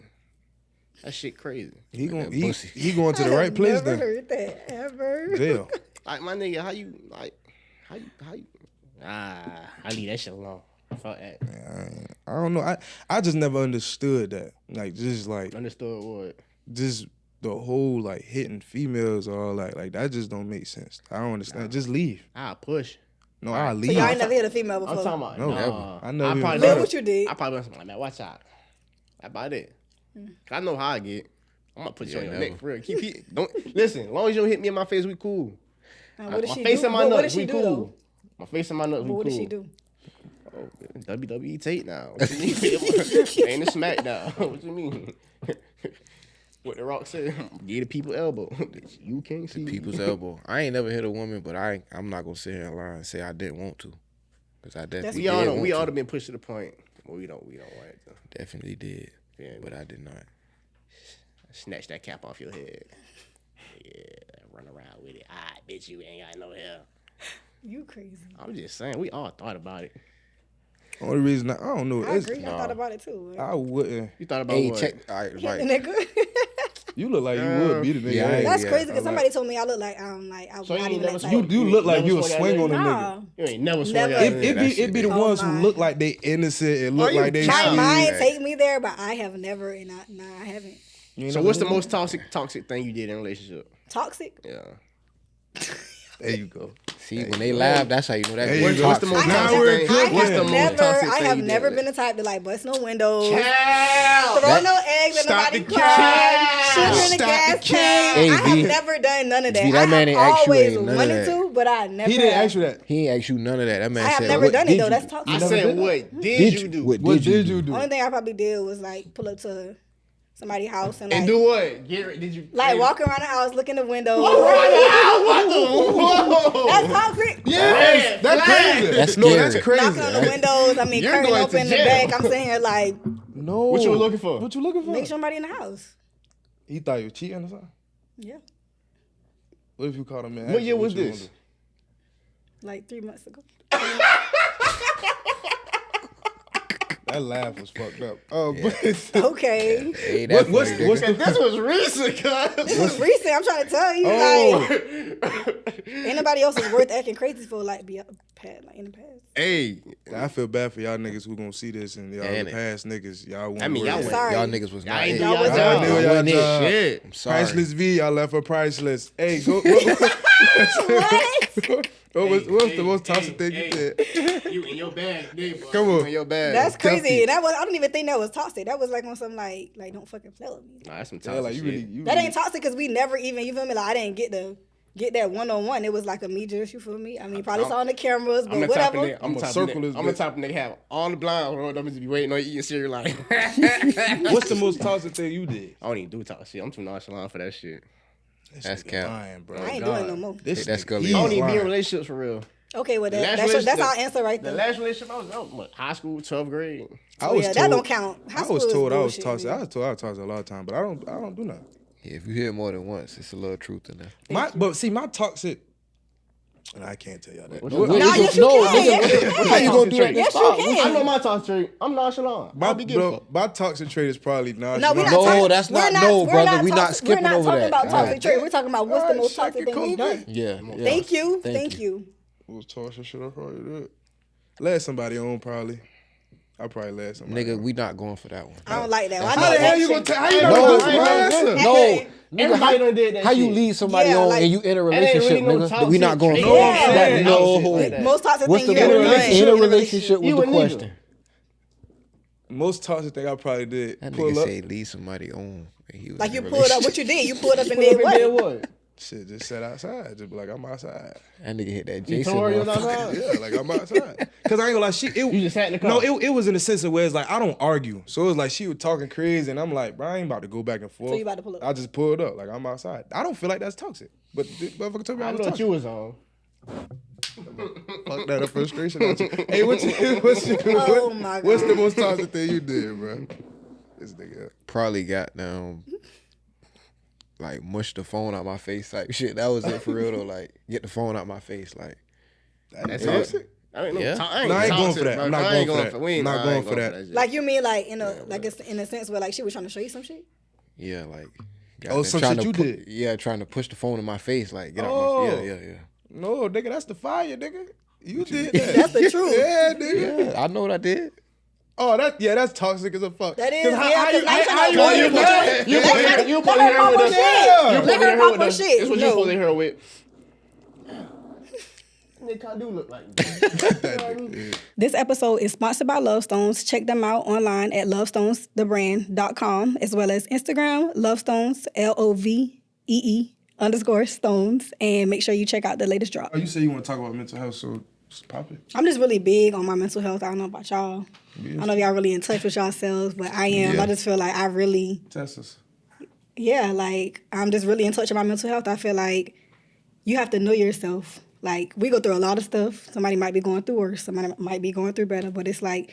That shit crazy. He going That pussy. he going to the I right have place never then. heard that ever. Damn. Like my nigga, how you? I leave that shit alone. Fuck that. I don't know. I just never understood that. Like just like Understood what? just the whole like hitting females or like that just don't make sense. I don't understand. Just leave. I push. No, I'll So leave. y'all ain't never hit a female I'm before. talking about No, nah. never. I never even probably heard Man, of what you did? I probably was like, man, watch out. That's about it. I know how I get. I'm gonna put you on your never. neck for real. Don't listen. As long as you don't hit me in my face, we cool. Now, what did My she face do? and my What did nuts, she we do, cool. though? My face and my nuts, we What cool. did she do? Oh, WWE tape now. What you mean? Ain't a SmackDown. What you mean? What the Rock said? Give the people elbow. You can't see People's elbow. I ain't never hit a woman, but I'm not gonna sit here and lie and say I didn't want to, because I definitely We all did know. want We to. all have been pushed to the point. Well, we don't want it to. Definitely did, Yeah, but I did not. snatch that cap off your head. Yeah, run around with it. Bitch, you ain't got no hair. You crazy. I'm just saying, we all thought about it. Only reason I don't know. I It's, agree. I thought about it too. I wouldn't. You thought about Hey, what? check. All right, Hit right. the nigga. You look like you would beat a nigga. Yeah, I ain't- That's Yeah, crazy because I'm somebody told me I look like I was So you not ain't even never that swung- type. You look like never you a swung swing at on a that nigga. Nah. You ain't never swung Never. at It, that it, nigga. be, it be the Oh ones my. who look like they innocent and look you like they My child? mind shit. take me there, but I have never, and I haven't. You So know what's the what I mean? most toxic thing you did in a relationship? Toxic? Yeah. There you go. See, when they laugh, that's how you know that. There boy you go. What's the toxic. most Now toxic we're thing? good. What's the most toxic I thing have you never did? been the type to like bust no windows, Child. throw no eggs in Stop nobody's the car, cap. shoot in the Stop gas the cap. tank. I Hey, have V. never done none of that. V, that I man have ain't asked you always ain't none of wanted that. to, but I never. He didn't have. ask you that. He ain't ask you none of that. That man I have said, never what done it did though. you That's do? toxic. I never said, did that? what did you do? What did you do? Only thing I probably did was like pull up to somebody's house and like And do what? Did you like walk around the house, look in the window. What the? Whoa. That's toxic. Yes, that's crazy. That's No, scary. that's crazy. Knocking on the windows. I mean, You're curtain going open to in the jail. back. I'm sitting here like, No. What you were looking for? What you looking for? make sure somebody in the house. He thought you were cheating or something? Yeah, What if you caught him in What action? year was you gonna this? do? like 3 months ago. That laugh was fucked up. But Okay, Hey, that's what's funny, what's nigga. the This was recent, cuz. this was recent. I'm trying to tell you, like, ain't nobody else is worth acting crazy for like be in the past. Hey, I feel bad for y'all niggas who gonna see this and y'all Damn the it. past niggas. Y'all want I mean, y'all went. Sorry. Y'all niggas was Y'all not ain't it. do Y'all y'all wasn't job. do y'all Wasn't it? job. Shit. I'm sorry. Priceless V, y'all left for priceless. Hey, go. What's the most toxic thing you did? You in your bag, nigga. Come on. In your bag. That's Toughy. crazy. And I don't even think that was toxic. That was like on some like don't fucking play with me. Nah, that's some Yeah, toxic like you shit. really, you That really, ain't toxic because we never even, you feel me? Like I didn't get that one-on-one. It was like a me just, you feel me? I mean, probably saw on the cameras, I'm but the type of whatever. nigga. I'm the I'ma type of circle nigga. this I'm the bitch. type of nigga have all the blinds rolled up and just be waiting on you eating cereal like. What's the most toxic thing you did? I don't even do toxic shit. I'm too nonchalant for that shit. That's nigga cap. lying, bro. I ain't doing it no more. This That's nigga, Gully. he's I don't even be in lying. relationships for real. Okay, well, The last that's relationship- our answer right The there. last relationship I was what, high school, 12th grade. I was yeah, told, that don't count. High I was school is told I was bullshit, toxic. man. I was told I was toxic a lot of time, but I don't do nothing. Yeah, if you hear it more than once, it's a little truth in there. But see, my toxic. And I can't tell y'all that. What No, you- Nah, yes, you can. Yes, you can. How you gonna do that? Yes, you I can. know my toxic trait. I'm nonchalant. My, I'll be good. my toxic trait is probably No, nonchalant. we're not No, talking. that's we're not- no, we're brother, we not toxic- skipping We're not over talking that. about God toxic trait. We're talking about what's the Alright, most toxic second thing you've done. Yeah. Thank you. Thank you. Was toxic shit I probably did. Let somebody on probably. I probably let somebody. Nigga, on. we not going for that one. I don't like that. I How know the hell you action. gonna how you No, gonna no, listen to my answer? No. Nigga, Everybody done did that how you shit. lead somebody Yeah, on like- and you in a That ain't relationship, really no nigga? toxic We not going trait. for Yeah. that. Yeah. No. Most toxic What's thing the you ever done in a relationship with You the a nigga. question? Most toxic thing I probably did. That Pull nigga up. say lead somebody on. And he was Like in you a pulled up. relationship. What you did? You pulled up and Pull up did and did what? what? Shit, just sat outside. Just be like, I'm outside. That nigga hit that You Jason told her you was motherfucker. outside? Yeah, like I'm outside. Cause I ain't gonna lie, You just sat in the car. No, it was in the sense of where it's like I don't argue. So it was like she was talking crazy and I'm like, bro, I ain't about to go back and forth. So you about to pull up? I just pulled up. Like I'm outside. I don't feel like that's toxic. But the motherfucker told me I I was know what toxic. you was on. Fuck that, a frustration. Out you. Hey, what's Oh my what's the God. most toxic thing you did, bro? This nigga. Probably got down, like mush the phone out my face type shit. That was it for real though. Like get the phone out my face. Like That's Yeah. toxic. I ain't no. Yeah. I ain't, No, I ain't going toxic, for that. bro. I'm not I going ain't for that. We ain't I'm not I going ain't for that. shit. Like you mean like in a like it's in a sense where like she was trying to show you some shit? Yeah, like. Oh, some trying shit to you did? Yeah, trying to push the phone in my face, like get out Oh. my. Yeah. No, nigga, that's the fire, nigga. You did that. That's the truth. Yeah, nigga. Yeah, I know what I did. Oh, that's toxic as a fuck. That is, 'Cause yeah, 'cause now how you're you trying to you avoid mad? it. You put her Let her with pop us. her shit. You Let put her her pop with her us. shit. This what you No. supposed to hear with. They kind of do look like. This episode is sponsored by Love Stones. Check them out online at lovestonesthebrand.com as well as Instagram, Lovestones, LOVEE_stones. And make sure you check out the latest drop. Oh, you say you want to talk about mental health, so just pop it. I'm just really big on my mental health. I don't know about y'all. I don't know if y'all really in touch with yourselves, but I am. Yeah. I just feel like I really, Test us. yeah, like I'm just really in touch with my mental health. I feel like you have to know yourself. Like we go through a lot of stuff. Somebody might be going through worse. Somebody might be going through better. But it's like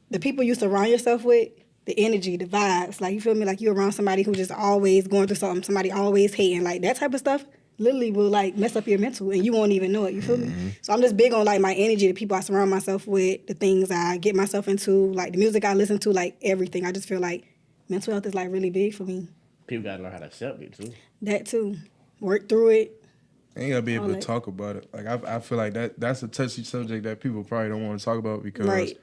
the people you surround yourself with, the energy, the vibes. Like you feel me? Like you're around somebody who just always going through something. Somebody always hating. Like that type of stuff literally will like mess up your mental and you won't even know it. You feel me? So I'm just big on like my energy, the people I surround myself with, the things I get myself into, like the music I listen to, like everything. I just feel like mental health is like really big for me. People gotta learn how to accept it too. That too. Work through it. And you gotta be able All to that. talk about it. Like I feel like that's a touchy subject that people probably don't want to talk about because Right.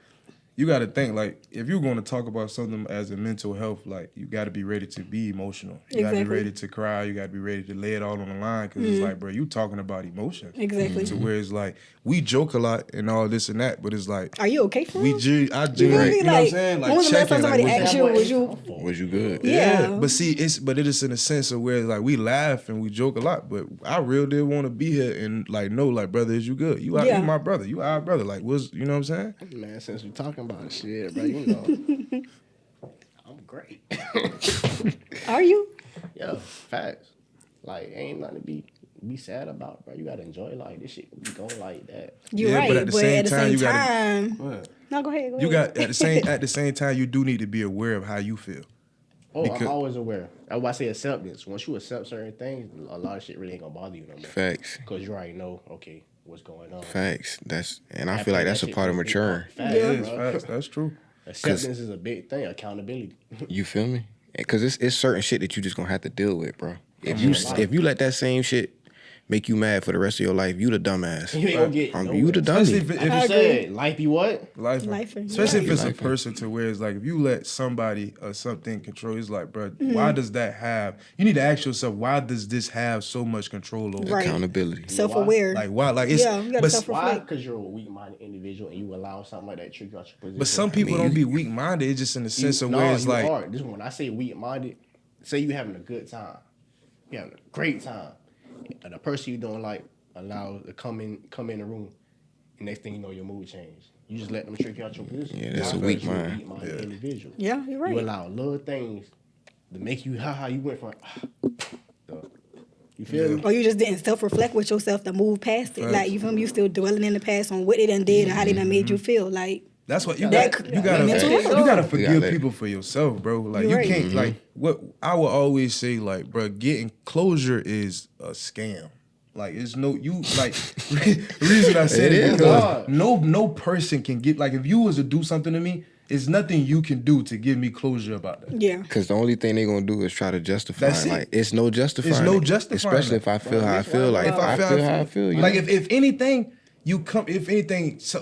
you got to think like if you're going to talk about something as a mental health, like you got to be ready to be emotional. You got to be Exactly. ready to cry. You got to be ready to lay it all on the line because it's like, bro, you talking about emotion. Exactly. To where it's like we joke a lot and all this and that, but it's like Are you okay for we real? I You genuinely, feel you me? know what I'm Like, saying? Like when was the last checking, time like, somebody asked you, was you? Was you good? Yeah. But see, it is in a sense of where like we laugh and we joke a lot, but I really did want to be here and like know, like, brother, is you good? You Yeah. you my brother, you our brother. Like, what's you know what I'm saying? Man, since we talking about shit, bro, you know, I'm great. Are you? Yeah, facts. Like, ain't nothing to be sad about, bro. You gotta enjoy life. This shit be going like that. You're Yeah, right. but at the same time, you gotta- time, What? no, go ahead. Go You ahead. got at the same time, you do need to be aware of how you feel. Oh, Because- I'm always aware. That's why I say acceptance. Once you accept certain things, a lot of shit really ain't gonna bother you no more. Facts. Because you already know, okay, what's going on. Facts. And I feel like that's a part of maturing. Facts, Yeah. It is, bro. facts, that's true. Acceptance is a big thing. Accountability. You feel me? Because it's certain shit that you just gonna have to deal with, bro. If Mhm. you let that same shit make you mad for the rest of your life, you the dumbass. You ain't gonna get You the dummy. Especially if Like I you agree. said, life be what? life, Life, especially if yeah. it's a Life. person to where it's like if you let somebody or something control, it's like, bro, Mm-hmm. why does that have? You need to ask yourself, why does this have so much control over? Right. Accountability. Self-aware. Like why? Like it's Yeah, you gotta but, self- Why? Reflect. Because you're a weak-minded individual and you allow something like that to trick you out your position. but some people don't be weak minded. It's just in the sense of where it's you like are. This when I say weak-minded, say you having a good time, you having a great time, and the person you don't like allow to come in the room, and next thing you know your mood changed. You just let them trick you out your position. Yeah, that's Why? a weak Because you're mind. weak-minded individual. Yeah, you're right. You allow little things to make you how you went from. You feel me? Or you just didn't self-reflect with yourself to move past it. Facts. Like, you feel me? You still dwelling in the past on what they done did or how they done made you feel. Like, that's what you That got. could- You gotta mental health. you gotta You forgive gotta let- people for yourself, bro. Like You're you right. can't like what I will always say, like, bro, getting closure is a scam. Like it's no you like the reason I said It it is, because dog. no person can get like if you was to do something to me, it's nothing you can do to give me closure about that. yeah. Because the only thing they gonna do is try to justify That's it. it. Like it's no justifying. It's no it. justifying Especially it. if I feel how I that's feel. why- Like if I feel how I feel. You like know? if anything, if anything, the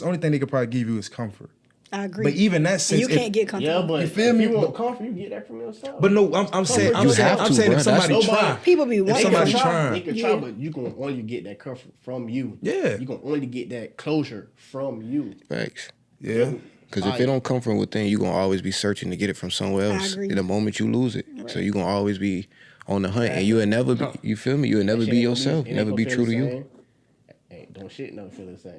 only thing they could probably give you is comfort. I agree. But even that and sense, you if- can't get comfortable. Yeah, but You feel if me? you want But- comfort, you get that from yourself. But no, I'm saying You have I'm to, saying bro. if somebody That's- try, People be if wanting somebody comfort. trying, They can Yeah. try, but you gonna only get that comfort from you. Yeah. You gonna only get that closure from you. Facts. yeah. Because if it don't come from within, you gonna always be searching to get it from somewhere I else. agree. The moment you lose it, so you gonna always be on the hunt, and you will never be. You feel me? You will never That be shit ain't gonna yourself. it ain't Never gonna be feel true to the you. same. Hey, don't shit never feel the same.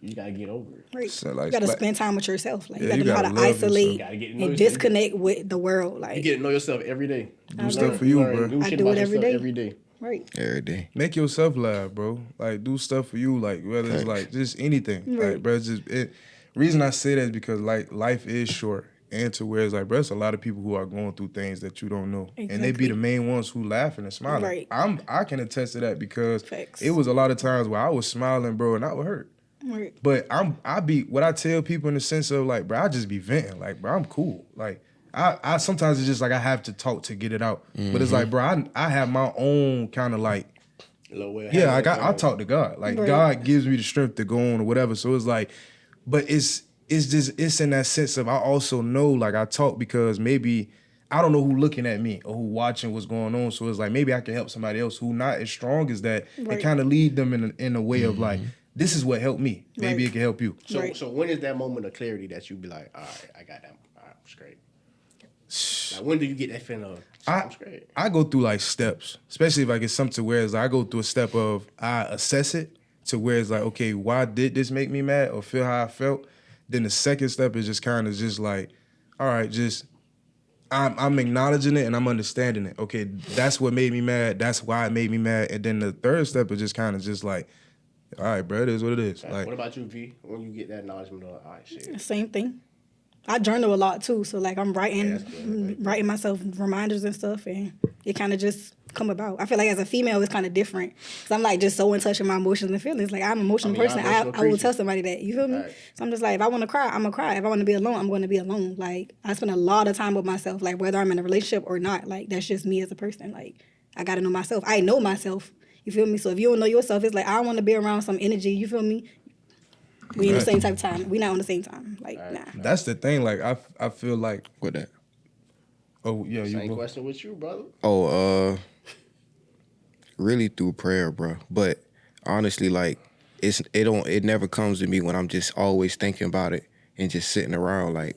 You gotta get over it. Right. So, like- you gotta like- spend time with yourself. Like, Yeah, you you gotta know how gotta to love isolate yourself. Gotta get to know and yourself. disconnect with the world. Like, You get to know yourself every day. Do stuff for you, learn bro. new I shit do about it every yourself day. Every day. right. Every day. Make yourself laugh, bro. Like do stuff for you, like whether it's Facts. like just anything. Right. Like, bro, it's just reason I say that is because like life is short. And to where it's like, bro, it's a lot of people who are going through things that you don't know. And they be Exactly. the main ones who laughing and smiling. Right. I can attest to that because Facts. it was a lot of times where I was smiling, bro, and I would hurt. Right. But I be what I tell people in the sense of like, bro, I just be venting. Like, bro, I'm cool. Like, I sometimes it's just like I have to talk to get it out. But it's like, bro, I have my own kind of like, yeah, like I talk to God. Like God gives me the strength to go on or whatever. So it's like, but it's in that sense of I also know like I talk because maybe I don't know who looking at me or who watching what's going on. So it's like maybe I can help somebody else who not as strong as that and kind of lead them in a way of like, this is what helped me. Maybe it can help you. So when is that moment of clarity that you be like, all right, I got that. All right, I'm straight. Like when do you get that feeling of I'm straight? I go through like steps, especially if I get something to where it's like, I go through a step of I assess it to where it's like, okay, why did this make me mad or feel how I felt? Then the second step is just kind of just like, all right, just I'm acknowledging it and I'm understanding it. Okay, that's what made me mad. That's why it made me mad. And then the third step is just kind of just like, all right, bro, it is what it is. Like, what about you, V? When you get that acknowledgement of, all right, shit. Same thing. I journal a lot too, so like I'm writing myself reminders and stuff, and it kind of just come about. I feel like as a female, it's kind of different, because I'm like just so in touch with my emotions and feelings. Like I'm an emotional person. I will tell somebody that. You feel me? Right. So I'm just like, if I want to cry, I'm gonna cry. If I want to be alone, I'm going to be alone. Like I spend a lot of time with myself, like whether I'm in a relationship or not. Like that's just me as a person. Like I gotta know myself. I know myself. You feel me? So if you don't know yourself, it's like I don't want to be around some energy. You feel me? We in the same type of time. We not on the same time. Like, nah. That's the thing. Like, I feel like with that. Oh yeah, same question with you, brother. Really through prayer, bro. But honestly, like, it never comes to me when I'm just always thinking about it and just sitting around. Like,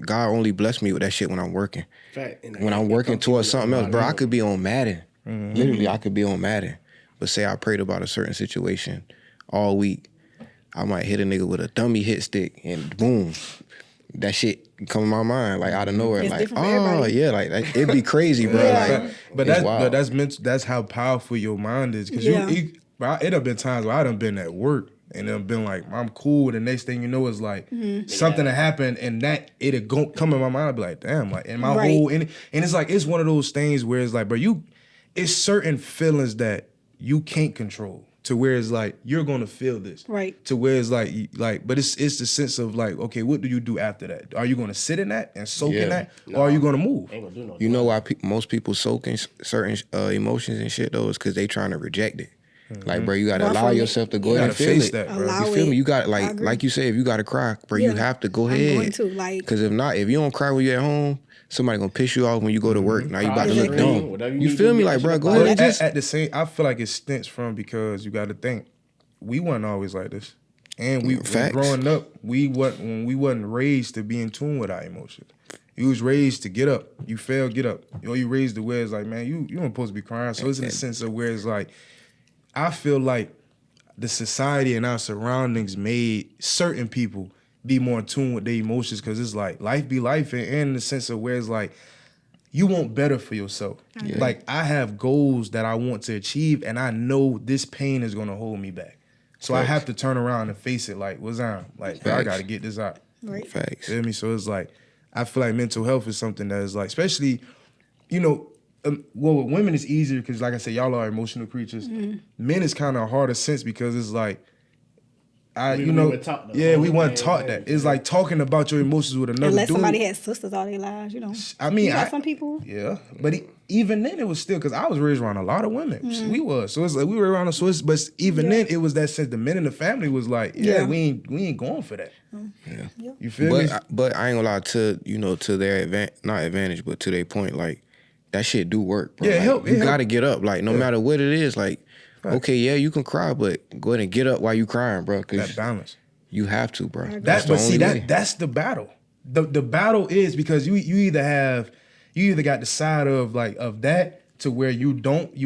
God only blessed me with that shit when I'm working. When I'm working towards something else, bro, I could be on Madden. Literally, I could be on Madden. But say I prayed about a certain situation all week, I might hit a nigga with a dummy hit stick and boom, that shit come in my mind like out of nowhere. It's like, oh yeah, like it'd be crazy, bro. Like, but that's mental. That's how powerful your mind is. Because it have been times where I done been at work and then been like, I'm cool. The next thing you know is like something that happened and that it'll come in my mind. I'd be like, damn, like in my whole and it's like it's one of those things where it's like, bro, it's certain feelings that you can't control. To where it's like you're gonna feel this, right? To where it's like, but it's the sense of like, okay, what do you do after that? Are you gonna sit in that and soak in that, or are you gonna move? Ain't gonna do no you know why most people soak in certain emotions and shit though is because they trying to reject it. Like, bro, you gotta allow yourself to go ahead and feel it. That, bro. You feel me? You got like you say, if you gotta cry, bro, you have to go ahead. I'm going to, like, because if not, if you don't cry when you're at home, somebody gonna piss you off when you go to work. Now you about to look dumb. You feel me? Like, bro, go ahead. At the same, I feel like it stems from because you got to think we weren't always like this, and we growing up, we wasn't raised to be in tune with our emotions. You was raised to get up. You fail, get up. You raised to where it's like, man, you don't supposed to be crying. So it's in the sense of where it's like, I feel like the society and our surroundings made certain people be more in tune with their emotions because it's like life be life and in the sense of where it's like you want better for yourself. Yeah. Like I have goals that I want to achieve and I know this pain is going to hold me back. So I have to turn around and face it like, what's on? Like, I got to get this out. Right. Facts. You feel me? So it's like, I feel like mental health is something that is like, especially, well, with women it's easier because, like I said, y'all are emotional creatures. Men is kind of harder sense because it's like, we weren't taught that. It's like talking about your emotions with another Unless dude. somebody had sisters all their lives, I mean, some people. Yeah, but even then it was still because I was raised around a lot of women. We was, so it's like we were around. So it's, but even then it was that sense. The men in the family was like, we ain't going for that. Yeah. You feel me? But I ain't gonna lie to their not advantage, but to their point, like that shit do work, bro. Yeah, like, you gotta get up, like no matter what it is, like. Okay, yeah, you can cry, but go ahead and get up while you crying, bro. That balance. You have to, bro. That's the battle. The battle is because you either got the side of like of that to where you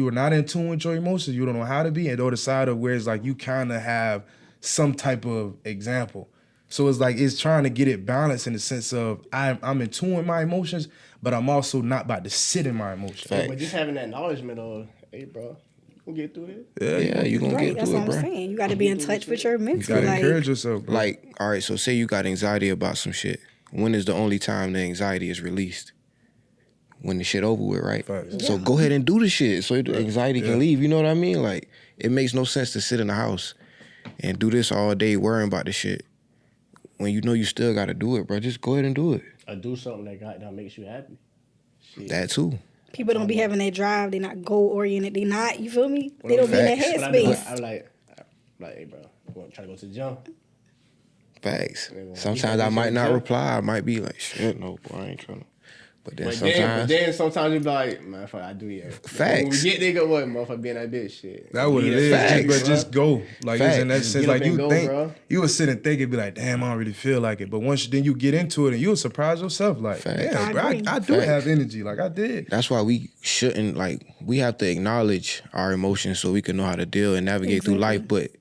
are not in tune with your emotions, you don't know how to be, and or the side of where it's like you kind of have some type of example. So it's like it's trying to get it balanced in the sense of I'm in tune with my emotions, but I'm also not about to sit in my emotions. But just having that acknowledgement of, hey, bro. We'll get through it. Yeah, you gonna get through it, bro. That's what I'm saying. You got to be in touch with your mental. You got to encourage yourself, bro. Like, all right, so say you got anxiety about some shit. When is the only time the anxiety is released? When the shit over with, right? So go ahead and do the shit so the anxiety can leave. You know what I mean? Like, it makes no sense to sit in the house and do this all day worrying about the shit. when you know you still got to do it, bro, just go ahead and do it. Or do something that makes you happy. Shit. That too. People don't be having that drive. They not goal oriented. They not. You feel me? They don't be in that headspace. I'm like, hey, bro, you want to try to go to the gym? Facts. Sometimes I might not reply. I might be like, shit, no, boy, I ain't trying to. But then sometimes you be like, man, fuck, I do it. Facts. When we get there, go what, motherfucker, be in that bitch shit. That what it is. Facts, But just go. Like it's in that sense. Like you go, think bro. you would sit and think and be like, damn, I don't really feel like it. But once then you get into it and you'll surprise yourself. Like, Facts. damn, bro, I do have energy. Like I did. That's why we shouldn't we have to acknowledge our emotions so we can know how to deal and navigate through life. But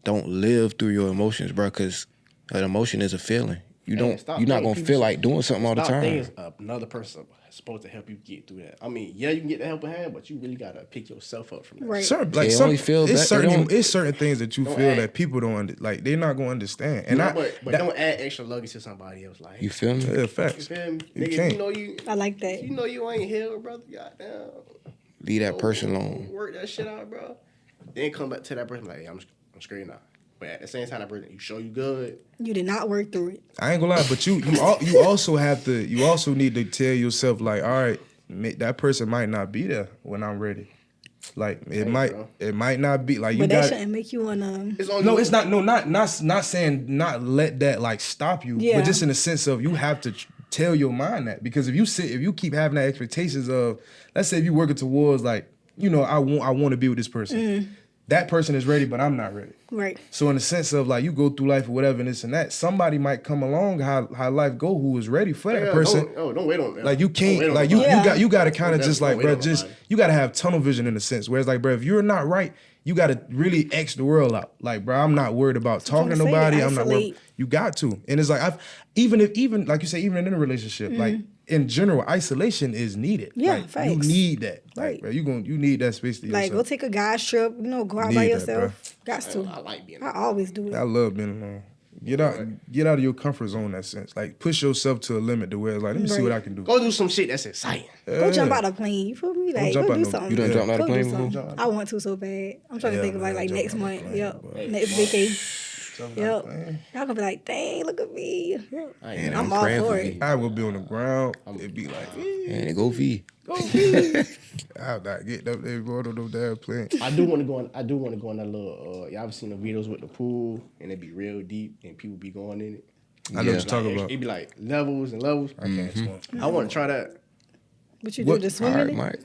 don't live through your emotions, bro, because an emotion is a feeling. You're not gonna feel like doing something all the time. Things another person is supposed to help you get through that. I mean, yeah, you can get the help in hand, but you really gotta pick yourself up from that. Right. Certain, Like it's certain things that you feel that people don't like. They're not gonna understand. And but don't add extra luggage to somebody else. Like you feel me? Yeah, facts. You feel me? You Nigga, can't. you know you. I like that. You know you ain't healed, brother. Goddamn. Leave that person alone. Work that shit out, bro. Then come back to that person like, hey, I'm straight now. But at the same time, that person, you show you good. You did not work through it. I ain't gonna lie, but you also have to. You also need to tell yourself like, all right, that person might not be there when I'm ready. Like it might not be like you. But that shouldn't make you wanna. It's not. No, not saying not let that like stop you. Yeah. But just in the sense of you have to tell your mind that, because if you keep having that expectations of, let's say if you're working towards like, you know, I want to be with this person. Mm-hmm. That person is ready, but I'm not ready. Right. So in the sense of like you go through life or whatever and this and that, somebody might come along how life go who is ready for that person. Don't wait on that. Like you can't like you got to kind of just like, bro, you got to have tunnel vision in a sense. Whereas like, bro, if you're not right, you got to really X the world out. Like, bro, I'm not worried about talking to nobody. I'm not worried. You got to. And it's like even like you say, even in a relationship, like in general, isolation is needed. Yeah, like, facts. you need that. Like, Right. bro, you need that space to yourself. Like, go take a guy's trip. You know, go out Need by that, yourself. Got to. I like being. I always do it. I love being alone. Get out of your comfort zone in that sense. Like push yourself to a limit to where it's like, let me see what I can do. Go do some shit that's exciting. Go jump out a plane. You feel me? Like, go do something. You done jumped out a Go do plane something. before? I want to so bad. I'm trying to think about like next month. Yep. Plane, Next vacation. Jumping out Yep. the plane. Y'all gonna be like, dang, look at me. Man, I'm all praying for you. it. I will be on the ground. It'd be like, Man, go V. I'll not get up there going on no damn plane. I do want to go on that little. Y'all ever seen the videos with the pool and it be real deep and people be going in it? I know what you're talking about. It be like levels and levels. I can't swim. I want to try that. What you do? Just swim All in right, it? Mike.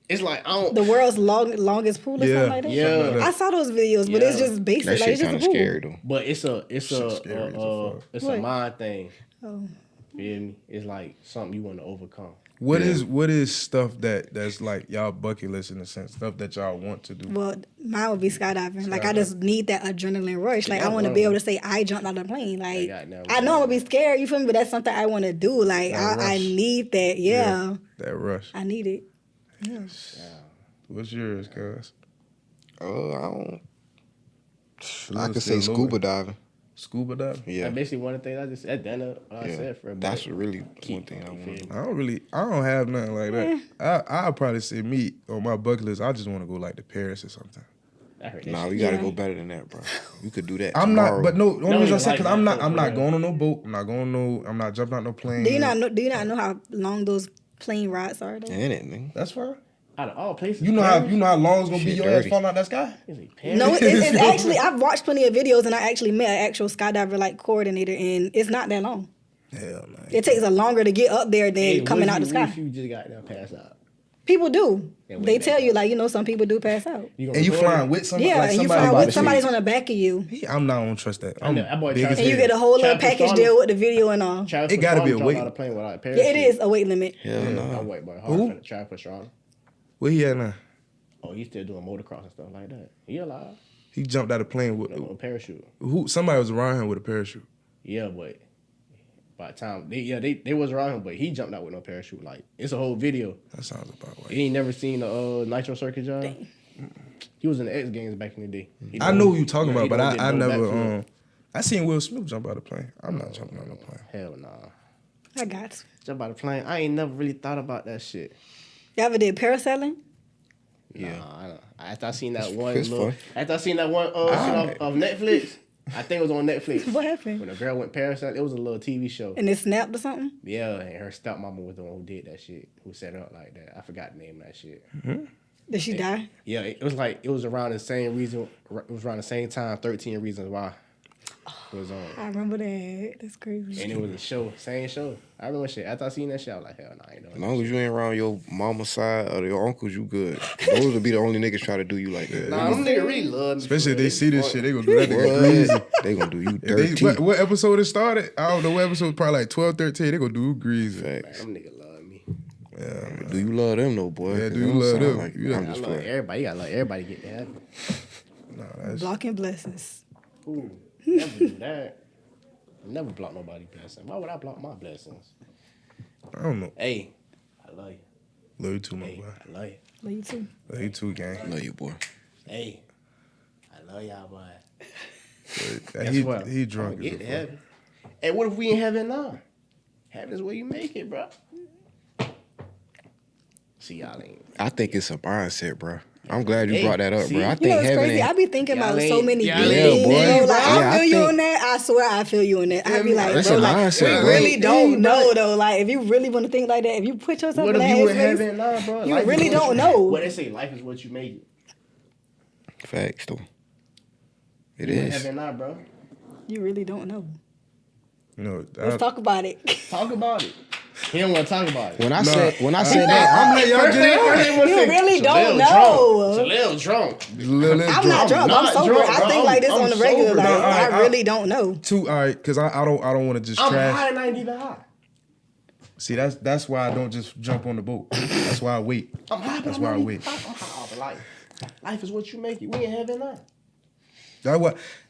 It's like I don't. The world's longest pool or Yeah. something like that? Yeah. I saw those videos, but it's Yeah. just basic. That Like, shit it's just kind a of pool. scary though. But it's scary as a fuck. a What? mind thing. Oh. Feel me? It's like something you want to overcome. What is stuff that's like y'all bucket list in a sense, stuff that y'all want to do? Well, mine would be skydiving. Like, I just need that adrenaline rush. Like, I want to be able to say I jumped out of the plane. Like, I know I'm going to be scared, you feel me? But that's something I want to do. Like, I need that. Yeah. That rush. I need it. Yeah. What's yours, cuz? I don't. I Little could say still scuba loaded. diving. Scuba diving? Yeah. That's basically one of the things I just said. I said for That's really one thing I want. I don't have nothing like that. I'll probably say me on my bucket list. I just want to go like to Paris or something. I heard that Nah, shit. we gotta go better than that, bro. You could do that. I'm tomorrow. not, but no. The only reason I said like because I'm that, not for going on no boat. I'm not jumping out no plane. Do you not know how long those plane rides are, though? In it, nigga. That's fine. Out of all places, You know how long it's gonna be Shit your ass dirty. falling out that sky? No, it's actually, I've watched plenty of videos and I actually met an actual skydiver like coordinator, and it's not that long. Hell no. It takes a longer to get up there than coming out the sky. If you just got there pass out. People do. Yeah, They tell you, like, some people do pass out. And you flying with somebody? Yeah, like and you somebody flying about with to somebody's see. on the back of you. I'm not gonna trust that. I'm that boy big tried as to- And you hell. get a whole little Travis package Pastrana. deal with the video and all. It gotta be a weight. Out a plane without a Yeah, it is a weight limit. Hell no. That white boy Who? hard. Travis Pastrana. Where he at now? Oh, he's still doing motocross and stuff like that. He alive. He jumped out of plane with On a parachute. somebody was around him with a parachute. Yeah, but by the time they was around him, but he jumped out with no parachute. Like, it's a whole video. That sounds about right. You ain't never seen the Nitro Circuit, John? He was in the X Games back in the day. I know who you talking about, he but gonna get I no never backflip. I seen Will Smith jump out of plane. I'm not jumping out of no plane. Hell nah. I got to. Jump out of plane. I ain't never really thought about that shit. You ever did parasailing? Yeah. Nah, I don't. After I seen that one it's little, fun. after I seen that one shit off Netflix, I think it was on Netflix. What happened? When a girl went parasite, it was a little TV show. And it snapped or something? Yeah, and her stepmama was the one who did that shit, who set her up like that. I forgot the name of that shit. Did she die? Yeah, it was around the same reason. It was around the same time. 13 Reasons Why was on. I remember that. That's crazy. And it was a show, same show. I remember shit. After I seen that shit, I was like, hell no, I ain't doing As long as you ain't around your mama's side or your uncles, you good. Those would be the only niggas try to do you like that. Nah, them niggas really love me. Especially if they see this shit, they gonna do that nigga greasy. They gonna do you If they- dirty. what episode it started? I don't know what episode, probably like 12, 13. They gonna do greasy. Facts. Them niggas love me. Yeah, Do you love them though, boy? Yeah, do It you don't love sound them? Like, You I'm know, I just love playing. everybody. You gotta love everybody to get to heaven. Blocking blessings. Ooh, never do that. Never block nobody's blessing. Why would I block my blessings? I don't know. Hey, I love you. Love you too, my Hey, boy. I love you. Love you too. Love you too, gang. Love you, boy. Hey, I love y'all, boy. He, what? he drunk I'ma as get a to fuck. heaven. Hey, what if we in heaven now? Heaven is where you make it, bro. See, y'all ain't. I think it's a mindset, bro. I'm glad you Hey, brought that up, see? bro. I You think know, it's heaven crazy. ain't. I be thinking Y'all about so ain't- many y'all deep ain't- things. boy. You know, like, Yeah, I I feel you think- on that. I swear I feel you on that. I be like, That's bro, a like, mindset, we bro. really don't Hey, know, though. Like, if you really want to think like that, if you put yourself What in if that you in headspace, heaven now, bro? you Life is really what don't you- know. What they say, life is what you make it. Facts, though. It You in is. heaven now, bro. you really don't know. You know, Let's talk about it. Talk about it. He don't want to talk about it. When I said that, I'm letting y'all get it out. You really don't know. Jaleel drunk. Little I'm not drunk. not I'm sober. drunk, I bro. think like this I'm on the regular. sober, Like, bro. I really don't know. Two, all right, because I don't want to just I'm trash. high and I ain't even high. See, that's why I don't just jump on the boat. That's why I wait. I'm high, but That's I'm why I not wait. even high. I'm high off of life. Life is what you make it. We in heaven now.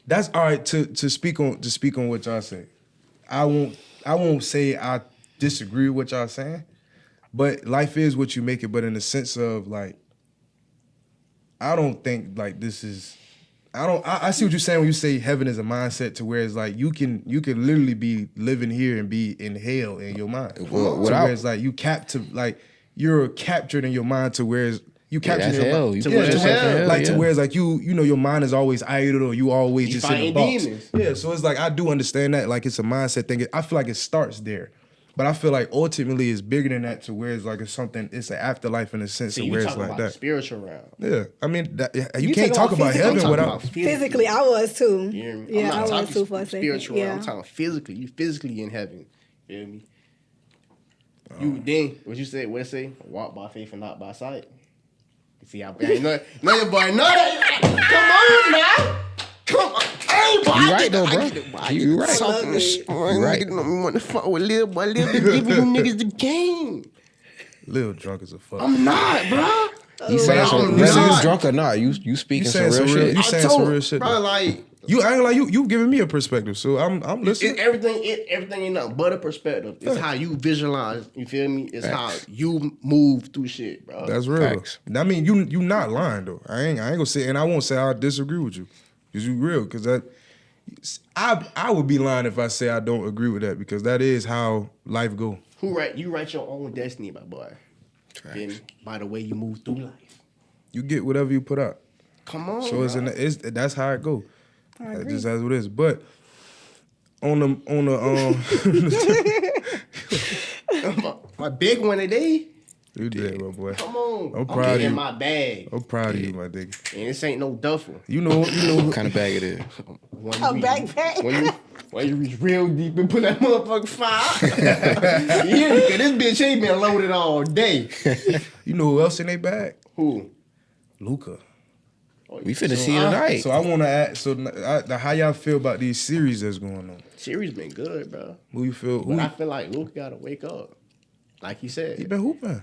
That's all right. To speak on what y'all say. I won't say I disagree with what y'all saying, but life is what you make it. But in the sense of like, I don't think like this is. I see what you're saying when you say heaven is a mindset to where it's like you can literally be living here and be in hell in your mind. Well, to without- where it's like you're captured in your mind to where it's, you captured that's in your hell. mind. You To put where- to yourself where- in hell, like to yeah. where it's like you know your mind is always idle or you always You just in a fighting box. demons. Yeah, so it's like I do understand that like it's a mindset thing. I feel like it starts there. But I feel like ultimately it's bigger than that to where it's like it's an afterlife in a sense See, of you where it's talking like about the that. spiritual realm. Yeah, I mean you You can't talking talk about about physical? heaven I'm talking without. about Physically, I was too. You hear me? Yeah, I'm I not was talking too for a second. spiritual realm. Yeah. I'm talking physically. You physically in heaven. You hear me? You then what you say? What it say? Walk by faith and not by sight. See, I know your boy. No, come on now. Come on. Hey, boy, You right though, bro. You right. Something it. you right. You want to fuck with Lil Boy. Lil be giving you niggas the game. Little drunk as a fuck. I'm not, bro. You saying I'm some, whether not. you drunk or not, you speaking You some saying real some real- shit. you saying some real shit, bro. though. Like You I ain't like you giving me a perspective, so I'm listening. it's everything. Everything ain't nothing but a perspective. It's how you visualize. You feel me? It's how you move through shit, bro. That's real. Facts. I mean, you not lying though. I ain't gonna say, and I won't say I disagree with you, cause you real. Cause I would be lying if I say I don't agree with that because that is how life go. You write your own destiny, my boy. Feel me? By the way you move through life. You get whatever you put out. Come on. So bro. that's how it go. I That's agree. just as it is. But on the my big one today. you did, my boy. Come on. I'm proud of in you. my bag. I'm proud of you, my nigga. And this ain't no duffel. You know What kind of bag it is? When A you reach- backpack. When you reach real deep and put that motherfucker fire. Yeah, because this bitch ain't been loaded all day. you know who else in their bag? Who? Luca. We finna see it tonight. So I want to ask. So how y'all feel about these series that's going on? Series been good, bro. Who you feel? But I feel like Luke gotta wake up. Like he He said. been hooping.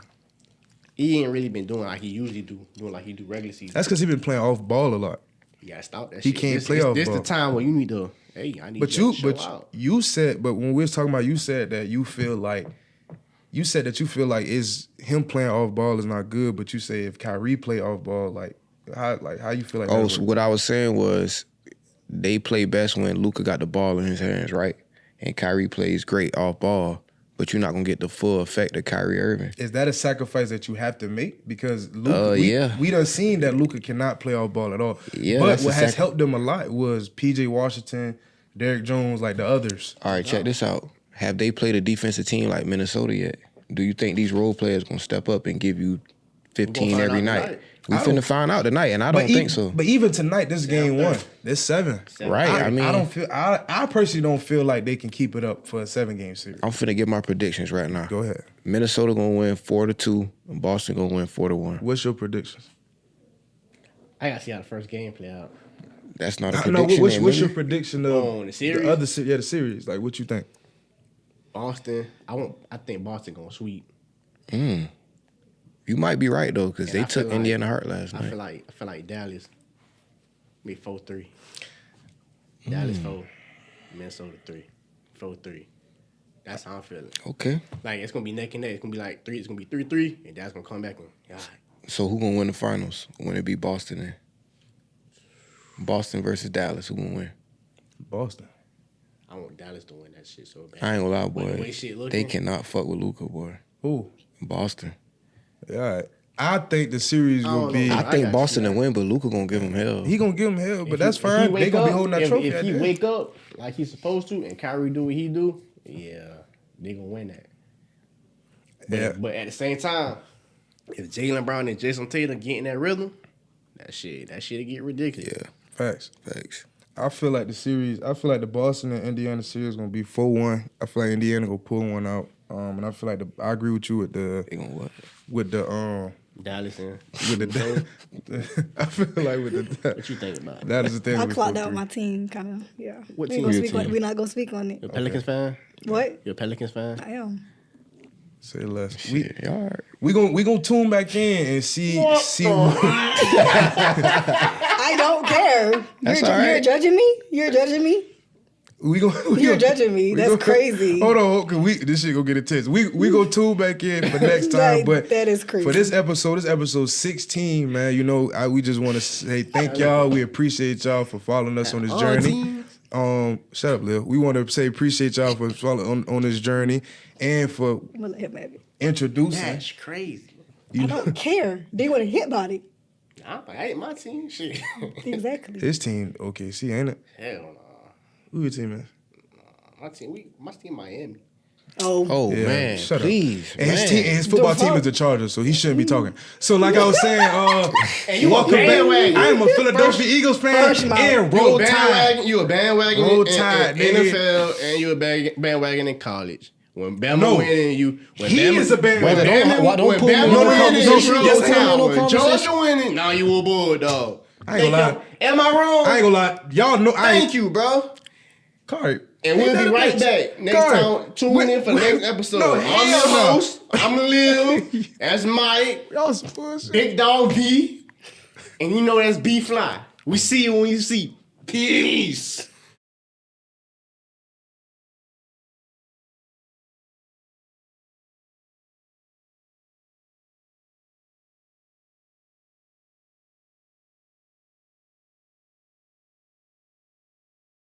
He ain't really been doing like he usually do. Doing like he do regular season. That's because he been playing off ball a lot. You gotta stop that He shit. can't This- play this, off This ball. the time where you need to, hey, I need But to show you out. said, but when we was talking about, you said that you feel like, you said that you feel like is him playing off ball is not good. But you say if Kyrie play off ball, like how you feel like? Oh, that so work? what I was saying was they play best when Luka got the ball in his hands, right? And Kyrie plays great off ball but you're not gonna get the full effect of Kyrie Irving. Is that a sacrifice that you have to make? Because Luka, we done seen that Luka cannot play off ball at all. Yeah, but what has helped them a lot was PJ Washington, Derrick Jones, like the others. All right, check this out. Have they played a defensive team like Minnesota yet? Do you think these role players gonna step up and give you 15 every night? We finna find out tonight, and I don't think so. But even tonight, this game 1. It's 7. Right. I personally don't feel like they can keep it up for a 7-game series. I'm finna give my predictions right now. Go ahead. Minnesota gonna win 4-2, and Boston gonna win 4-1. What's your predictions? I gotta see how the first game play out. That's not a prediction. No, what's your prediction of the series? The series. Like, what you think? Boston. I think Boston gonna sweep. You might be right though, because they took Indiana Hart last night. I feel like Dallas be 4-3. Dallas 4, Minnesota 3, 4-3. That's how I'm feeling. Okay. Like it's gonna be neck and neck. It's gonna be like 3. It's gonna be 3-3, and Dallas gonna come back and. All right. So who gonna win the finals when it be Boston then? Boston versus Dallas. Who gonna win? Boston. I want Dallas to win that shit so bad. I ain't gonna lie, boy. The way shit looking, they cannot fuck with Luka, boy. Who? Boston. Yeah, all right. I think the series will be. I think Boston will win, but Luka gonna give him hell. He gonna give him hell, but that's fine. They gonna be holding that trophy. If he wake up like he's supposed to, and Kyrie do what he do, yeah, they gonna win that. But at the same time, if Jaylen Brown and Jason Tatum get in that rhythm, that shit get ridiculous. Yeah, facts. I feel like the Boston and Indiana series is gonna be 4-1. I feel like Indiana gonna pull one out. And I feel like I agree with you with the. They gonna what? With the Dallas and with the. I feel like with the. What you think about it? That is the thing. I clocked out my team, kind of. Yeah. What team? We're not gonna speak on it. You a Pelicans fan? What? You a Pelicans fan? I am. Say less. Shit, all right. We gonna tune back in and see. I don't care. You're judging me. You're judging me. You're judging me. That's crazy. Hold on, cause this shit gonna get intense. We gonna tune back in for next time. But that is crazy. For this episode 16, man. You know, we just want to say thank y'all. We appreciate y'all for following us on this journey. Shut up, Lil. We want to say appreciate y'all for following on this journey and for introducing. That's crazy. I don't care. They want to hit body. I ain't my team. Shit. Exactly. His team, OKC, ain't it? Hell no. Who your team is? My team Miami. Oh yeah, man, shut please. Up. And his football team is the Chargers, so he shouldn't be talking. So like I was saying, welcome back. I am a Philadelphia Eagles fan and Roll Tide. You a bandwagon Roll in Tide, NFL and you a bandwagon in college. When Bama winning, is a bandwagon. When Bama winning, Georgia winning, now you a Bulldog. I ain't gonna lie. Am I wrong? I ain't gonna lie. Y'all know. Thank you, bro. Kari. And we'll be right back next time. Tune in for the next episode. I'm the host. I'm Lil. That's Mike. Y'all some bullshit. Big Dog B. And you know that's B Fly. We see you when you see. Peace.